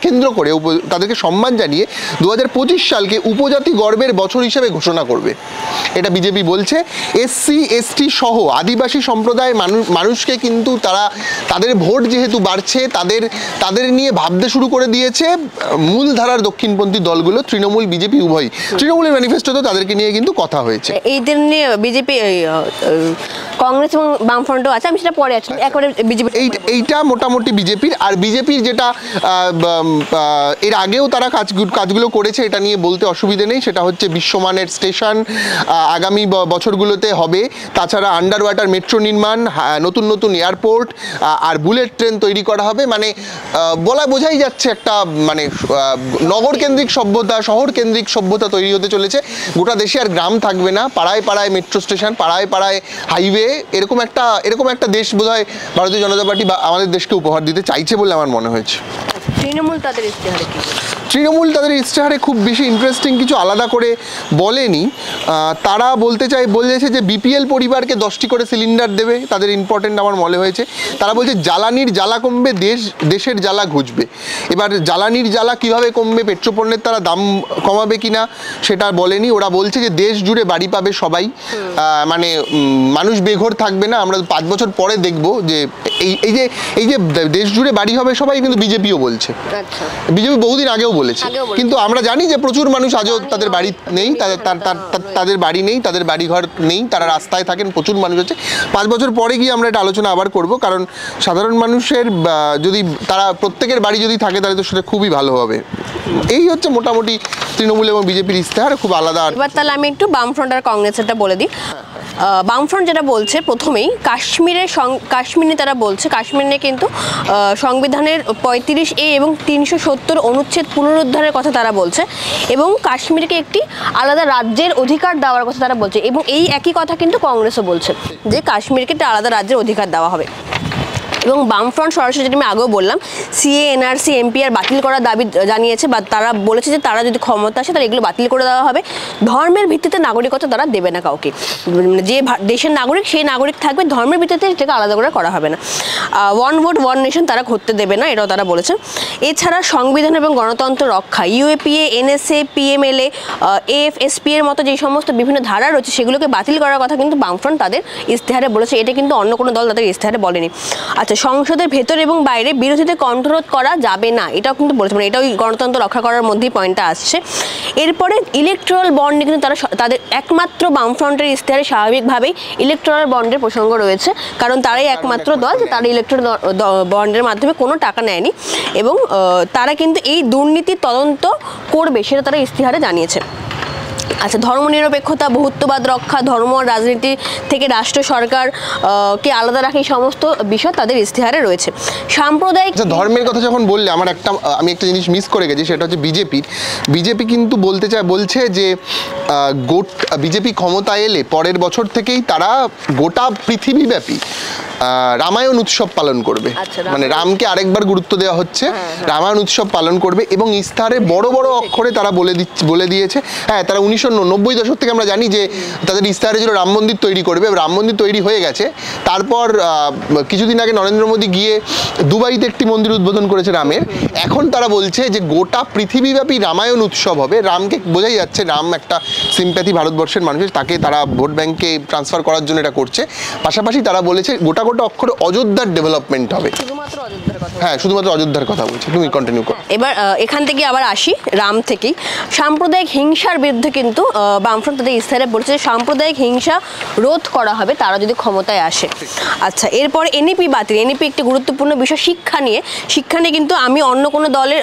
কেন্দ্র করে তাদেরকে সম্মান জানিয়ে 2025 সালকে উপজাতি গর্বের বছর হিসেবে ঘোষণা করবে। এটা বিজেপি বলছে। এসসি এসটি সহ আদিবাসী সম্প্রদায়ের মানুষকে কিন্তু তাদের ভোট যেহেতু বাড়ছে, তাদের নিয়ে ভাবতে শুরু করে দিয়েছে মূলধারার দক্ষিণপন্থী দলগুলো, তৃণমূল বিজেপি উভয়ই। তৃণমূলের ম্যানিফেস্টোতে তাদেরকে নিয়ে কিন্তু কথা হয়েছে। এইদের নিয়ে বিজেপি, কংগ্রেস এবং বামফ্রন্টও আছে, আমি সেটা পরে আছি, একেবারে বিজেপি এইটা মোটামুটি বিজেপির। আর বিজেপির যেটা এর আগেও তারা কাজগুলো করেছে, এটা নিয়ে বলতে অসুবিধে নেই। সেটা হচ্ছে বিশ্বমানের স্টেশন আগামী বছরগুলোতে হবে। তাছাড়া আন্ডার ওয়াটার মেট্রো নির্মাণ, নতুন নতুন এয়ারপোর্ট আর বুলেট ট্রেন তৈরি করা হবে। মানে বোঝাই যাচ্ছে একটা মানে নগর কেন্দ্রিক সভ্যতা, শহর কেন্দ্রিক সভ্যতা তৈরি হতে চলেছে। গোটা দেশে আর গ্রাম থাকবে না, পাড়ায় পাড়ায় মেট্রো স্টেশন, পাড়ায় পাড়ায় হাইওয়ে। এরকম একটা দেশ বোধহয় ভারতীয় জনতা পার্টি বা আমাদের দেশকে উপহার দিতে চাইছে বলে আমার মনে হয়েছে। তৃণমূল তাদের ইস্তেহারে কি? তৃণমূল তাদের ইস্তেহারে খুব বেশি ইন্টারেস্টিং কিছু আলাদা করে বলেনি। তারা বলেছে যে বিপিএল পরিবারকে 10টি করে সিলিন্ডার দেবে, তাদের ইম্পর্টেন্ট আমার মনে হয়েছে। তারা বলছে জ্বালানির জ্বালা কমবে, দেশের জ্বালা ঘুচবে। এবার জ্বালানির জ্বালা কিভাবে কমবে, পেট্রোপণ্যের তারা দাম কমাবে কিনা সেটা বলেনি। ওরা বলছে যে দেশ জুড়ে বাড়ি পাবে সবাই, মানে মানুষ বেঘর থাকবে না। আমরা 5 বছর পরে দেখব যে এই যে দেশ জুড়ে বাড়ি হবে সবাই, কিন্তু বিজেপিও বলছে। বিজেপি বহুদিন আগেও বলেছে, কিন্তু আমরা জানি যে প্রচুর মানুষ আজও তাদের বাড়ি নেই, তাদের বাড়ি নেই, তাদের বাড়িঘর নেই, তারা রাস্তায় থাকেন, প্রচুর মানুষ আছে। 5 বছর পরে গিয়ে আমরা এটা আলোচনা আবার করব, কারণ সাধারণ মানুষের যদি তারা প্রত্যেকের বাড়ি যদি থাকে তাহলে তো সেটা খুবই ভালো হবে। এই হচ্ছে মোটামুটি তৃণমূল এবং বিজেপির ইস্তেহার, খুব আলাদা। এবার তাহলে আমি একটু বামফ্রন্ট আর কংগ্রেসেরটা বলে দিই। বামফ্রন্ট যেটা বলছে, প্রথমেই কাশ্মীরে তারা বলছে কাশ্মীর নিয়ে কিন্তু সংবিধানের 35A এবং 370 অনুচ্ছেদ পুনরুদ্ধারের কথা তারা বলছে, এবং কাশ্মীরকে একটি আলাদা রাজ্যের অধিকার দেওয়ার কথা তারা বলছে। এবং এই একই কথা কিন্তু কংগ্রেসও বলছে যে কাশ্মীরকে একটা আলাদা রাজ্যের অধিকার দেওয়া হবে। এবং বামফ্রন্ট সরাসরি, যেটা আমি আগেও বললাম, সিএ এনআরসি এমপিআর বাতিল করার দাবি জানিয়েছে, বা তারা বলেছে যে তারা যদি ক্ষমতা আসে তারা এগুলো বাতিল করে দেওয়া হবে। ধর্মের ভিত্তিতে নাগরিকত্ব তারা দেবে না কাউকে, যে দেশের নাগরিক সেই নাগরিক থাকবে, ধর্মের ভিত্তিতে এটাকে আলাদা করে করা হবে না। ওয়ান ভোট ওয়ান নেশন তারা করতে দেবে না, এটাও তারা বলেছে। এছাড়া সংবিধান এবং গণতন্ত্র রক্ষা, ইউএপিএ, এনএসএ, পিএমএলএ, এএফএসপি এর মতো যে সমস্ত বিভিন্ন ধারা রয়েছে সেগুলোকে বাতিল করার কথা কিন্তু বামফ্রন্ট তাদের ইস্তেহারে বলেছে। এটা কিন্তু অন্য কোনো দল তাদের ইস্তেহারে বলেনি। আচ্ছা, সংসদের ভেতর এবং বাইরে বিরোধীদের কণ্ঠরোধ করা যাবে না, এটাও কিন্তু বলেছে, মানে এটাও গণতন্ত্র রক্ষা করার মধ্যেই পয়েন্টটা আসছে। এরপরে ইলেকট্রাল বন্ডে কিন্তু তাদের একমাত্র বামফ্রন্টের ইস্তেহারে স্বাভাবিকভাবেই ইলেকট্রাল বন্ডের প্রসঙ্গ রয়েছে, কারণ তারাই একমাত্র দল যে তারা ইলেকট্রাল বন্ডের মাধ্যমে কোনো টাকা নেয়নি, এবং তারা কিন্তু এই দুর্নীতির তদন্ত করবে সেটা তারা ইস্তেহারে জানিয়েছে। আচ্ছা, ধর্মনিরপেক্ষতা, বহুত্ববাদ রক্ষা, ধর্ম রাজনীতি থেকে রাষ্ট্র সরকার কে আলাদা রাখে, এই সমস্ত বিষয় তাদের ইস্তেহারে রয়েছে। সাম্প্রদায়িক ধর্মের কথা যখন বললে আমি একটা জিনিস মিস করে গেছি, সেটা হচ্ছে বিজেপি কিন্তু বলছে যে বিজেপি ক্ষমতা এলে পরের বছর থেকেই তারা গোটা পৃথিবীব্যাপী রামায়ণ উৎসব পালন করবে। আচ্ছা, মানে রামকে আরেকবার গুরুত্ব দেওয়া হচ্ছে, রামায়ণ উৎসব পালন করবে এবং ইস্তাহারে বড় বড় অক্ষরে তারা বলে দিয়েছে। হ্যাঁ, তারা 1990 দশক থেকে আমরা জানি যে তাদের ইস্তাহারে ছিল রাম মন্দির তৈরি করবে, রাম মন্দির তৈরি হয়ে গেছে। তারপর কিছুদিন আগে নরেন্দ্র মোদী গিয়ে দুবাইতে একটি মন্দির উদ্বোধন করেছে রামের। এখন তারা বলছে যে গোটা পৃথিবীব্যাপী রামায়ণ উৎসব হবে। রামকে বোঝাই যাচ্ছে রাম একটা সিম্প্যাথি ভারতবর্ষের মানুষের, তাকে তারা ভোট ব্যাংকে ট্রান্সফার করার জন্য এটা করছে। পাশাপাশি তারা বলেছে গোটা অক্ষরে অযোধ্যার ডেভেলপমেন্ট হবে। শুধুমাত্র অযোধ্যার কথা, হ্যাঁ, শুধুমাত্র অযোধ্যার কথা বলছে। তুমি কন্টিনিউ করো। এবার এখান থেকে আবার আসি রাম থেকেই। সাম্প্রদায়িক হিংসার বিরুদ্ধে কিন্তু বামফ্রন্ট তাদের ইস্তাহারে বলছে যে সাম্প্রদায়িক হিংসা রোধ করা হবে তারা যদি ক্ষমতায় আসে। আচ্ছা, এরপর এনইপি বাতিল। এনইপি একটি গুরুত্বপূর্ণ বিষয় শিক্ষা নিয়ে কিন্তু আমি অন্য কোনো দলের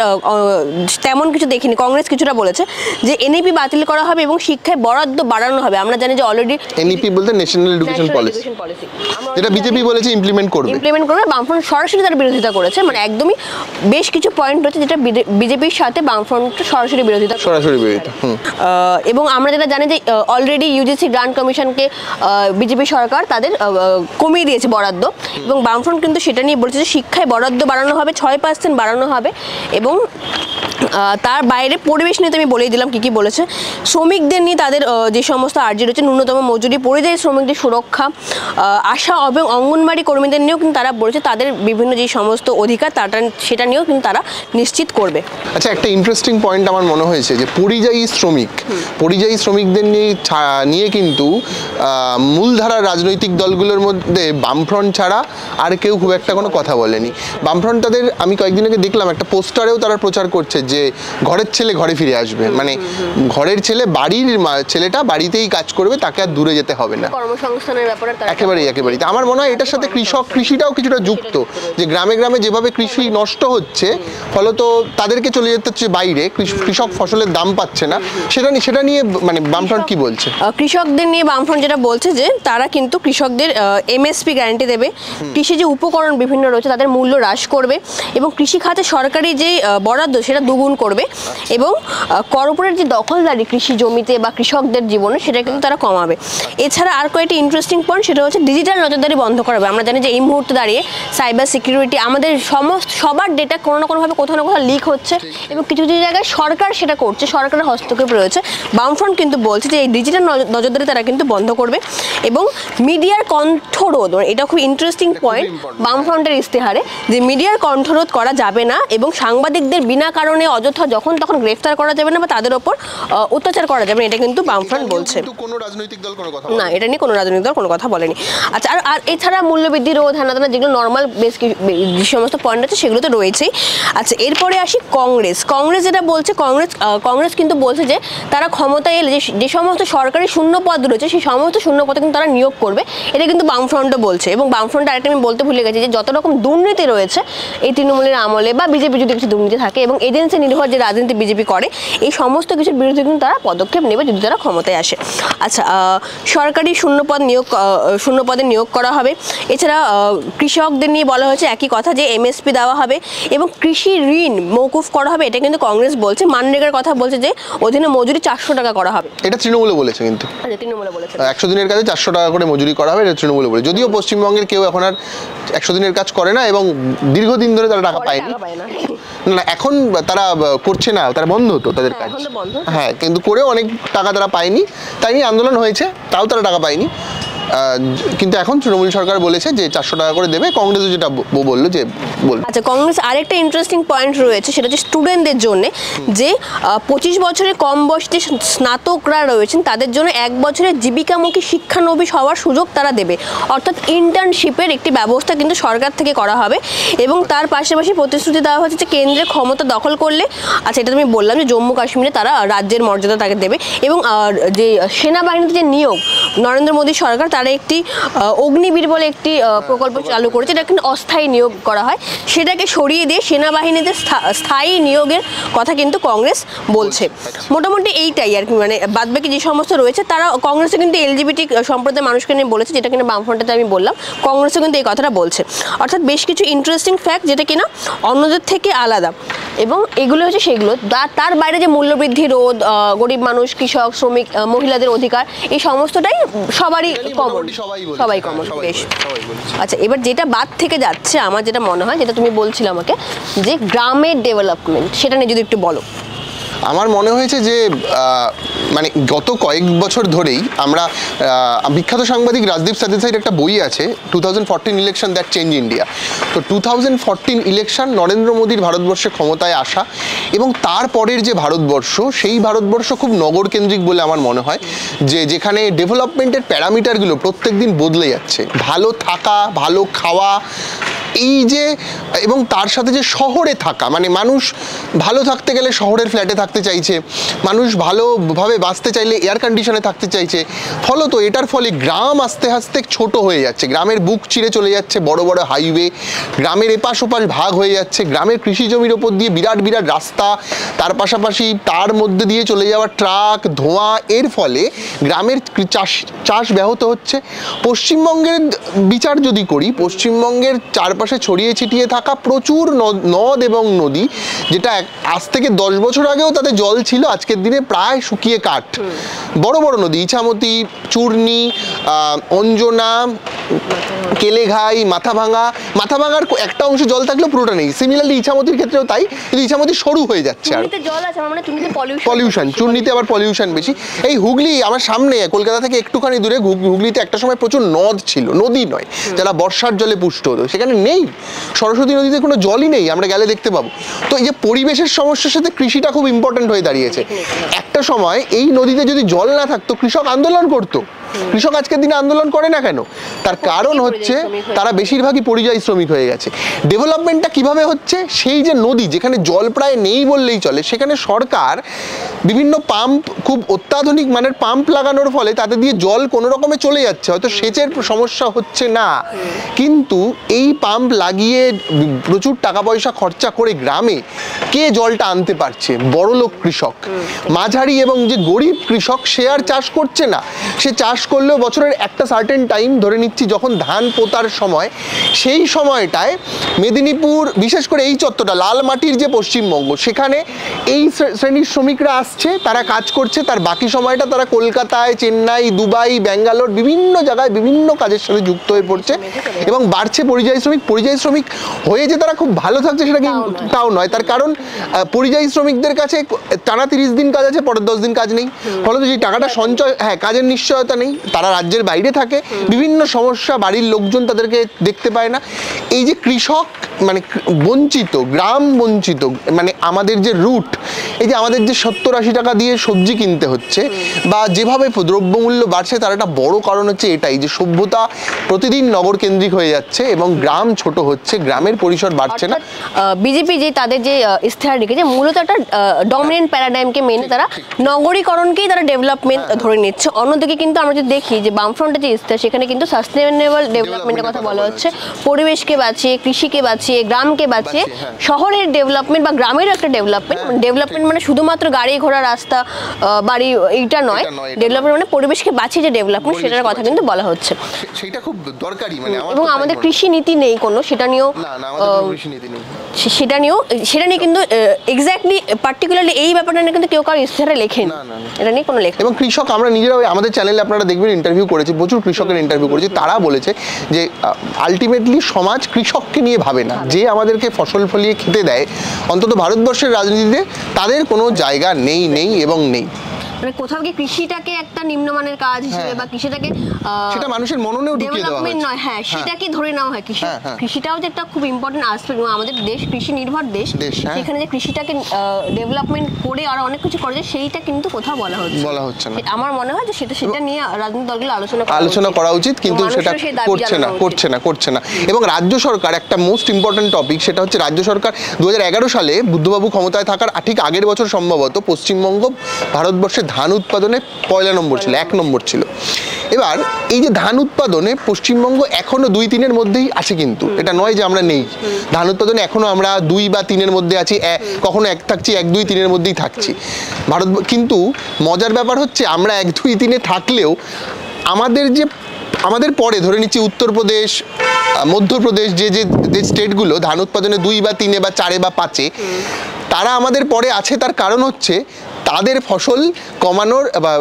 তেমন কিছু দেখিনি। কংগ্রেস কিছুটা বলেছে যে এনইপি বাতিল করা হবে এবং শিক্ষায় বরাদ্দ বাড়ানো হবে। আমরা জানি যে অলরেডি এনইপি বলতে ন্যাশনাল এডুকেশন পলিসি, যেটা বিজেপি বলেছে ইমপ্লিমেন্ট করবে। বামফ্রন্ট সরাসরি তার বিরোধিতা করেছে। মানে একদমই বেশ কিছু পয়েন্ট রয়েছে যেটা বিজেপির সাথে বামফ্রন্ট সরাসরি বিরোধিতা। এবং আমরা যেটা জানি যে অলরেডি ইউজিসি গ্রান্ট কমিশনকে বিজেপি সরকার তাদের কমিয়ে দিয়েছে বরাদ্দ, এবং বামফ্রন্ট কিন্তু সেটা নিয়ে বলেছে যে শিক্ষায় বরাদ্দ বাড়ানো হবে, 6% বাড়ানো হবে। এবং তার বাইরে পরিবেশ নিয়ে তো আমি বলেই দিলাম কি বলেছে। শ্রমিকদের নিয়ে তাদের যে সমস্ত আর্জি রয়েছে, ন্যূনতম মজুরি, পরিযায়ী শ্রমিকদের সুরক্ষা, আশা এবং অঙ্গনবাড়ি কর্মীদের নিয়েও কিন্তু তারা বলেছে তাদের বিভিন্ন যে সমস্ত অধিকার সেটা নিয়েও কিন্তু তারা নিশ্চিত করবে। আচ্ছা, একটা ইন্টারেস্টিং পয়েন্ট আমার মনে হয়েছে যে পরিযায়ী শ্রমিকদের নিয়ে কিন্তু মূলধারার রাজনৈতিক দলগুলোর মধ্যে বামফ্রন্ট ছাড়া আর কেউ খুব একটা কোনো কথা বলেনি। বামফ্রন্ট তাদের, আমি কয়েকদিন আগে দেখলাম একটা পোস্টারেও তারা প্রচার করছে যে ঘরের ছেলে ঘরে ফিরে আসবে। মানে ঘরের ছেলে, বাড়ির ছেলেটা বাড়িতেই কাজ করবে, তাকে আর দূরে যেতে হবে না। কর্মসংস্থানের ব্যাপারে একেবারেই। আমার মনে হয় এটার সাথে কৃষিটাও কিছুটা যুক্ত, যে গ্রামে গ্রামে যেভাবে কৃষি নষ্ট হচ্ছে, ফলত তাদেরকে চলে যেতে হচ্ছে বাইরে, কৃষক ফসলের দাম পাচ্ছে না। সেটা নিয়ে মানে বামফ্রন্ট কি বলছে? কৃষকদের নিয়ে বামফ্রন্ট যেটা বলছে যে তারা কিন্তু কৃষকদের এমএসপি গ্যারান্টি দেবে, কৃষি যে উপকরণ বিভিন্ন রয়েছে তাদের মূল্য হ্রাস করবে, এবং কৃষি খাতে সরকারি যে বরাদ্দ সেটা দুগুণ করবে, এবং কর্পোরেট যে দখলদারি কৃষি জমিতে বা কৃষকদের জীবনে সেটা কিন্তু তারা কমাবে। এছাড়া আর কয়েকটি ইন্টারেস্টিং পয়েন্ট, সেটা হচ্ছে ডিজিটাল নজরদারি বন্ধ করা হবে। আমরা জানি যে এই মুহূর্তে দাঁড়িয়ে সাইবার সিকিউরিটি, আমাদের সবার ডেটা কোনো না কোনোভাবে কোথাও না কোথাও লিক হচ্ছে, এবং কিছু কিছু জায়গায় সরকার সেটা করছে, সরকারের হস্তক্ষেপ রয়েছে। বামফ্রন্ট কিন্তু বলছে যে এই ডিজিটাল নজরদারি তারা কিন্তু বন্ধ করবে, এবং মিডিয়ার কণ্ঠরোধ, এটা খুব ইন্টারেস্টিং পয়েন্ট বামফ্রন্টের ইস্তেহারে, যে মিডিয়ার কণ্ঠরোধ করা যাবে না এবং সাংবাদিকদের বিনা কারণে অযথা যখন তখন গ্রেফতার করা যাবে না বা তাদের ওপর অত্যাচার করা যাবে না, এটা কিন্তু বামফ্রন্ট বলছে। কোনো রাজনৈতিক দল কোনো কথা না, এটা নিয়ে কোনো রাজনৈতিক দল কোনো কথা বলেনি। আচ্ছা, আর এছাড়া মূল্যবৃদ্ধি রোধ, হ্যানা যেগুলো নর্মাল বেশ যে সমস্ত পয়েন্ট আছে সেগুলো তো রয়েছেই। আচ্ছা, এরপরে আসি কংগ্রেস যেটা বলছে, কংগ্রেস কিন্তু বলছে যে তারা ক্ষমতায় এলে যে সমস্ত সরকারি শূন্য পদ রয়েছে সেই সমস্ত শূন্য পদে কিন্তু তারা নিয়োগ করবে। এটা কিন্তু বামফ্রন্টও বলছে। এবং বামফ্রন্ট আরেকটা আমি বলতে ভুলে গেছি যে যত রকম দুর্নীতি রয়েছে এই তৃণমূলের আমলে বা বিজেপি যদি কিছু দুর্নীতি থাকে, এবং এজেন্সি নির্ভর যে রাজনীতি বিজেপি করে, এই সমস্ত কিছুর বিরুদ্ধে কিন্তু তারা পদক্ষেপ নেবে যদি তারা ক্ষমতায় আসে। আচ্ছা, সরকারি শূন্য পদে নিয়োগ করা হবে। এছাড়া কৃষকদের নিয়ে বলা হয়েছে একই কথা, যে এমএসপি দেওয়া হবে এবং কৃষি ঋণ মৌকুফ করা হবে। এটা কিন্তু কংগ্রেস বলছে। মানরেগার কথা বলছে যে অধীনে মজুরি 400 টাকা করা হবে। এটা তৃণমূলে বলেছে, কিন্তু 100 দিনের কাজে 400 টাকা করে মজুরি করা হবে, এটা তৃণমূলে বলে। যদিও পশ্চিমবঙ্গের কেউ এখন আর 100 দিনের কাজ করে না এবং দীর্ঘদিন ধরে তারা টাকা পায়নি। না, এখন তারা করছে না, তারা বন্ধ হতো তাদের কাজ। হ্যাঁ, কিন্তু করেও অনেক টাকা তারা পায়নি, তাই নিয়ে আন্দোলন হয়েছে, তাও তারা টাকা পায়নি। কিন্তু এখন তৃণমূল সরকার বলেছে যে 400 টাকা করে দেবে। কংগ্রেসও যেটা বললো যে আচ্ছা, কংগ্রেস আরেকটা ইন্টারেস্টিং পয়েন্ট রয়েছে, সেটা হচ্ছে স্টুডেন্টদের জন্য, যে 25 বছরের কম বয়সী স্নাতকরা রয়েছেন তাদের জন্য 1 বছরের জীবিকামুখী শিক্ষানবিশ হওয়ার সুযোগ তারা দেবে। অর্থাৎ ইন্টার্নশিপের একটি ব্যবস্থা কিন্তু সরকার থেকে করা হবে। এবং তার পাশাপাশি প্রতিশ্রুতি দেওয়া হচ্ছে যে কেন্দ্রের ক্ষমতা দখল করলে, আচ্ছা এটা আমি বললাম যে জম্মু কাশ্মীরে তারা রাজ্যের মর্যাদা তাকে দেবে। এবং যে সেনাবাহিনীতে যে নিয়োগ, নরেন্দ্র মোদী সরকার তারা একটি অগ্নিবীর বলে একটি প্রকল্প চালু করেছে, এটা কিন্তু অস্থায়ী নিয়োগ করা হয়, সেটাকে সরিয়ে দিয়ে সেনাবাহিনীতে স্থায়ী নিয়োগের কথা কিন্তু কংগ্রেস বলছে। মোটামুটি এইটাই আর কি। মানে বাদবাকি যে সমস্ত রয়েছে, তারা কংগ্রেসে কিন্তু এলজিবিটি সম্প্রদায়ের মানুষকে নিয়ে বলেছে, যেটা কিনা বামফ্রন্টে আমি বললাম, কংগ্রেসও কিন্তু এই কথাটা বলছে। অর্থাৎ বেশ কিছু ইন্টারেস্টিং ফ্যাক্ট যেটা কিনা অন্যদের থেকে আলাদা, এবং এগুলো হচ্ছে সেগুলো। তার বাইরে যে মূল্যবৃদ্ধি রোধ, গরিব মানুষ, কৃষক, শ্রমিক, মহিলাদের অধিকার, এই সমস্তটাই সবারই মোটামুটি সবাই বলছে, সবাই হ্যাঁ, কমন, সবাই বেশ। বলছে, সবাই বলছে। আচ্ছা, এবার যেটা বাদ থেকে যাচ্ছে আমার যেটা মনে হয়, যেটা তুমি বলছিলে আমাকে, যে গ্রামের ডেভেলপমেন্ট, সেটা নিয়ে যদি একটু বলো। আমার মনে হয়েছে যে মানে গত কয়েক বছর ধরেই আমরা বিখ্যাত সাংবাদিক রাজদীপ সরদেসাইয়ের একটা বই আছে 2014 ইলেকশন দ্যাট চেঞ্জ ইন্ডিয়া। তো 2014 ইলেকশন নরেন্দ্র মোদীর ভারতবর্ষে ক্ষমতায় আসা এবং তারপরের যে ভারতবর্ষ, সেই ভারতবর্ষ খুব নগরকেন্দ্রিক বলে আমার মনে হয়, যে যেখানে ডেভেলপমেন্টের প্যারামিটারগুলো প্রত্যেক দিন বদলে যাচ্ছে। ভালো থাকা, ভালো খাওয়া, এই যে, এবং তার সাথে যে শহরে থাকা, মানে মানুষ ভালো থাকতে গেলে শহরের ফ্ল্যাটে থাকতে চাইছে, মানুষ ভালোভাবে বাঁচতে চাইলে এয়ার কন্ডিশনে থাকতে চাইছে। ফলত এটার ফলে গ্রাম আস্তে আস্তে ছোট হয়ে যাচ্ছে, গ্রামের বুক চিরে চলে যাচ্ছে বড় বড় হাইওয়ে, গ্রামের এপাশ ওপাশ ভাগ হয়ে যাচ্ছে, গ্রামের কৃষি জমির ওপর দিয়ে বিরাট বিরাট রাস্তা, তার পাশাপাশি তার মধ্যে দিয়ে চলে যাওয়া ট্রাক, ধোঁয়া, এর ফলে গ্রামের চাষ ব্যাহত হচ্ছে। পশ্চিমবঙ্গের বিচার যদি করি, পশ্চিমবঙ্গের চারপাশে ছড়িয়ে ছিটিয়ে থাকা প্রচুর নদ এবং নদী, যেটা আজ থেকে 10 বছর আগেও তাতে জল ছিল, আজকের দিনে প্রায় শুকিয়ে কাঠ। বড় বড় নদী, ইছামতি, চূর্ণী, অঞ্জনা, কেলেঘাই, মাথাভাঙার একটা অংশে জল থাকলেও পুরোটা নেই। সিমিলারলি ইছামতির ক্ষেত্রেও তাই, কিন্তু ইছামতি সরু হয়ে যাচ্ছে। আর পলিউশন, চূর্ণীতে আবার পলিউশন বেশি। এই হুগলি আমার সামনে, কলকাতা থেকে একটুখানি দূরে হুগলিতে একটা সময় প্রচুর নদ ছিল, নদী নয়, যারা বর্ষার জলে পুষ্ট হতো, সেখানে নেই। সরস্বতী নদীতে কোনো জলই নেই, আমরা গেলে দেখতে পাবো। তো এই যে পরিবেশের সমস্যার সাথে কৃষিটা খুব ইম্পর্টেন্ট হয়ে দাঁড়িয়েছে। একটা সময় এই নদীতে যদি জল না থাকতো, কৃষক আন্দোলন করতো। কৃষক আজকের দিনে আন্দোলন করে না কেন? তার কারণ হচ্ছে তারা বেশিরভাগই পরিযায়ী শ্রমিক হয়ে গেছে। ডেভেলপমেন্টটা কিভাবে হচ্ছে? সেই যে নদী, যেখানে জল প্রায় নেই বললেই চলে, সেখানে সরকার বিভিন্ন পাম্প, খুব অত্যাধুনিক মানের পাম্প লাগানোর ফলে তাতে দিয়ে জল কোনো রকমে চলে যাচ্ছে, হয়তো সেচের সমস্যা হচ্ছে না, কিন্তু এই পাম্প লাগিয়ে প্রচুর টাকা পয়সা খরচা করে গ্রামে কে জলটা আনতে পারছে? বড়লোক কৃষক। মাঝারি এবং যে গরিব কৃষক, সে আর চাষ করছে না। সে চাষ করলেও বছরের একটা সার্টেন টাইম, ধরে নিচ্ছি যখন ধান পোতার সময়, সেই সময়টায় মেদিনীপুর, বিশেষ করে এই চত্বরটা, লাল মাটির যে পশ্চিমবঙ্গ, সেখানে এই শ্রেণীর শ্রমিকরা আসছে, তারা কাজ করছে, তার বাকি সময়টা তারা কলকাতায়, চেন্নাই, দুবাই, ব্যাঙ্গালোর, বিভিন্ন জায়গায় বিভিন্ন কাজের সাথে যুক্ত হয়ে পড়ছে এবং বাড়ছে পরিযায়ী শ্রমিক। পরিযায়ী শ্রমিক হয়ে যে তারা খুব ভালো থাকছে সেটা কিন্তু তাও নয়। তার কারণ পরিযায়ী শ্রমিকদের কাছে টানা 30 দিন কাজ আছে, পরের 10 দিন কাজ নেই, ফলত যে টাকাটা সঞ্চয়, কাজের নিশ্চয়তা নেই, তারা রাজ্যের বাইরে থাকে, বিভিন্ন সমস্যা, বাড়ির লোকজন তাদেরকে দেখতে পায় না। এই যে কৃষক মানে বঞ্চিত, গ্রাম বঞ্চিত, মানে আমাদের যে রুট, এই যে আমাদের যে 70-80 টাকা দিয়ে সবজি কিনতে হচ্ছে বা যেভাবে দ্রব্যমূল্য বাড়ছে, তার একটা বড় কারণ হচ্ছে এটাই, যে সভ্যতা প্রতিদিন নগর কেন্দ্রিক হয়ে যাচ্ছে এবং গ্রাম ছোট হচ্ছে, গ্রামের পরিসর বাড়ছে না। বিজেপি যে তাদের যে ইস্তেহার রেখেছে, মূলত একটা ডমিনেন্ট প্যারাডাইমকে মেনে তারা নগরীকরণকেই তারা ডেভেলপমেন্ট ধরে নিচ্ছে। অন্যদিকে কিন্তু আমরা যদি দেখি যে বামফ্রন্টের যে ইস্তেহার, সেখানে কিন্তু সাস্টেনেবল ডেভেলপমেন্টের কথা বলা হচ্ছে, পরিবেশকে বাঁচিয়ে, কৃষিকে বাঁচিয়ে, গ্রামকে বাঁচিয়ে, শহরের ডেভেলপমেন্ট বা গ্রামের একটা ডেভেলপমেন্ট মানে শুধুমাত্র গাড়ি ঘোড়া, রাস্তা, বাড়ি, এইটা নয়। ডেভেলপমেন্ট মানে পরিবেশকে বাঁচিয়ে যে ডেভেলপমেন্ট, সেটার কথা কিন্তু বলা হচ্ছে। সেটা খুব দরকারি, মানে এবং আমাদের কৃষি নীতি নেই কোনো, সেটা নিয়েও সেটা নিয়ে কিন্তু এক্স্যাক্টলি পার্টিকুলারলি এই ব্যাপারটা নিয়ে কিন্তু কেউ কারো ইস্তেহারে লেখেন, এটা নিয়ে কোনো লেখা। এবং কৃষক, আমরা নিজেরাও আমাদের চ্যানেলে আপনারা দেখবেন ইন্টারভিউ করেছি, প্রচুর কৃষকের ইন্টারভিউ করেছি, তারা বলেছে যে আলটিমেটলি সমাজ কৃষককে নিয়ে ভাবে না, যে আমাদেরকে ফসল ফলিয়ে খেতে দেয়, অন্তত ভারতবর্ষের রাজনীতিতে তাদের কোনো জায়গা নেই এবং নেই। মানে কোথাও কি কৃষিটাকে একটা নিম্নমানের কাজ হিসেবে বা কৃষিটাকে সেটা মানুষের মননেও ঢুকিয়ে দেওয়া হয় নয়, সেটাকে ধরে নেওয়া হয়। কৃষিটাও যে একটা খুব ইম্পর্টেন্ট আসপেক্ট, আমাদের দেশ কৃষি নির্ভর দেশ, সেখানে যে কৃষিটাকে ডেভেলপমেন্ট করে আর অনেক কিছু করে, সেইটা কিন্তু কোথাও বলা হচ্ছে না। আমার মনে হয় যে সেটা নিয়ে রাজনৈতিক দলগুলো আলোচনা করা উচিত, কিন্তু সেটা করছে না। এবং রাজ্য সরকার, একটা মোস্ট ইম্পর্টেন্ট টপিক, সেটা হচ্ছে রাজ্য সরকার 2011 সালে বুদ্ধবাবু ক্ষমতায় থাকার ঠিক আগের বছর সম্ভবত পশ্চিমবঙ্গ ভারতবর্ষে ধান উৎপাদনে 1 নম্বর ছিল। এবার এই যে ধান উৎপাদনে পশ্চিমবঙ্গ এখনো 2-3-এর মধ্যেই আছে, কিন্তু এটা নয় যে আমরা নেই। ধান উৎপাদনে এখনো আমরা 2 বা 3-এর মধ্যে আছি, কখনো 1 থাকছি, 1, 2, 3-এর মধ্যেই থাকছি কিন্তু মজার ব্যাপার হচ্ছে আমরা 1, 2, 3-এ থাকলেও আমাদের পরে, ধরে নিচ্ছি উত্তরপ্রদেশ, মধ্যপ্রদেশ, যে স্টেটগুলো ধান উৎপাদনে 2 বা 3-এ বা 4-এ বা 5-এ, তারা আমাদের পরে আছে। তার কারণ হচ্ছে তাদের ফসল কমানোর বা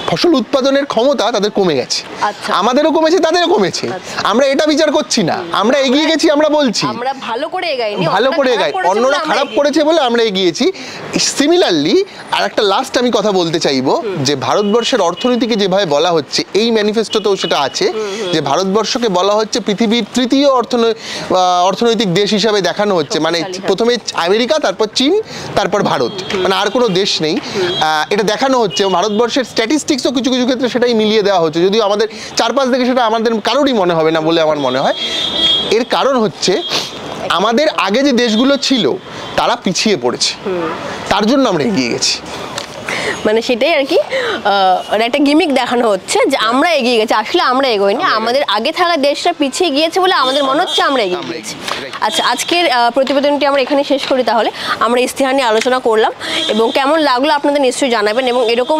ফসল উৎপাদনের ক্ষমতা তাদের কমে গেছে। আচ্ছা। আমাদেরও কমেছে, তাদেরও কমেছে। আমরা এটা বিচার করছি না, আমরা এগিয়ে গেছি, আমরা বলছি আমরা ভালো করে এগাইনি, ভালো করে এগাই, অন্যরা খারাপ করেছে বলে আমরা এগিয়েছি। সিমিলারলি আর একটা লাস্ট আমি কথা বলতে চাইবো, যে ভারতবর্ষের অর্থনীতিকে যেভাবে বলা হচ্ছে, এই ম্যানিফেস্টোতেও সেটা আছে, যে ভারতবর্ষকে বলা হচ্ছে পৃথিবীর তৃতীয় অর্থনৈতিক দেশ হিসাবে দেখানো হচ্ছে। মানে প্রথমে আমেরিকা, তারপর চীন, তারপর ভারত, মানে আর কোনো দেশ নেই, এটা দেখানো হচ্ছে। ভারতবর্ষের স্ট্যাটিস্টিক্সও কিছু কিছু ক্ষেত্রে সেটাই মিলিয়ে দেওয়া হচ্ছে, যদিও আমাদের চারপাশ থেকে সেটা আমাদের কারোরই মনে হবে না বলে আমার মনে হয়। এর কারণ হচ্ছে আমাদের আগে যে দেশগুলো ছিল তারা পিছিয়ে পড়েছে, তার জন্য আমরা এগিয়ে গেছি। মানে সেটাই আর কি, একটা গিমিক দেখানো হচ্ছে যে আমরা এগিয়ে গেছি, আসলে আমরা এগোইনি, আমাদের আগে থাকা দেশটা পিছিয়ে গিয়েছে বলে আমাদের মনে হচ্ছে আমরা এগিয়ে গিয়েছি। আচ্ছা, আজকের প্রতিবেদনটি আমরা এখানে শেষ করি। তাহলে আমরা ইস্তেহার নিয়ে আলোচনা করলাম, এবং কেমন লাগলো আপনাদের নিশ্চয়ই জানাবেন, এবং এরকম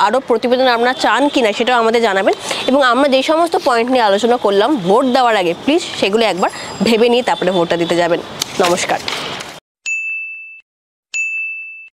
আরও প্রতিবেদন আপনারা চান কিনা সেটাও আমাদের জানাবেন। এবং আমরা যে সমস্ত পয়েন্ট নিয়ে আলোচনা করলাম ভোট দেওয়ার আগে, প্লিজ সেগুলো একবার ভেবে নিয়ে তারপরে ভোটটা দিতে যাবেন। নমস্কার।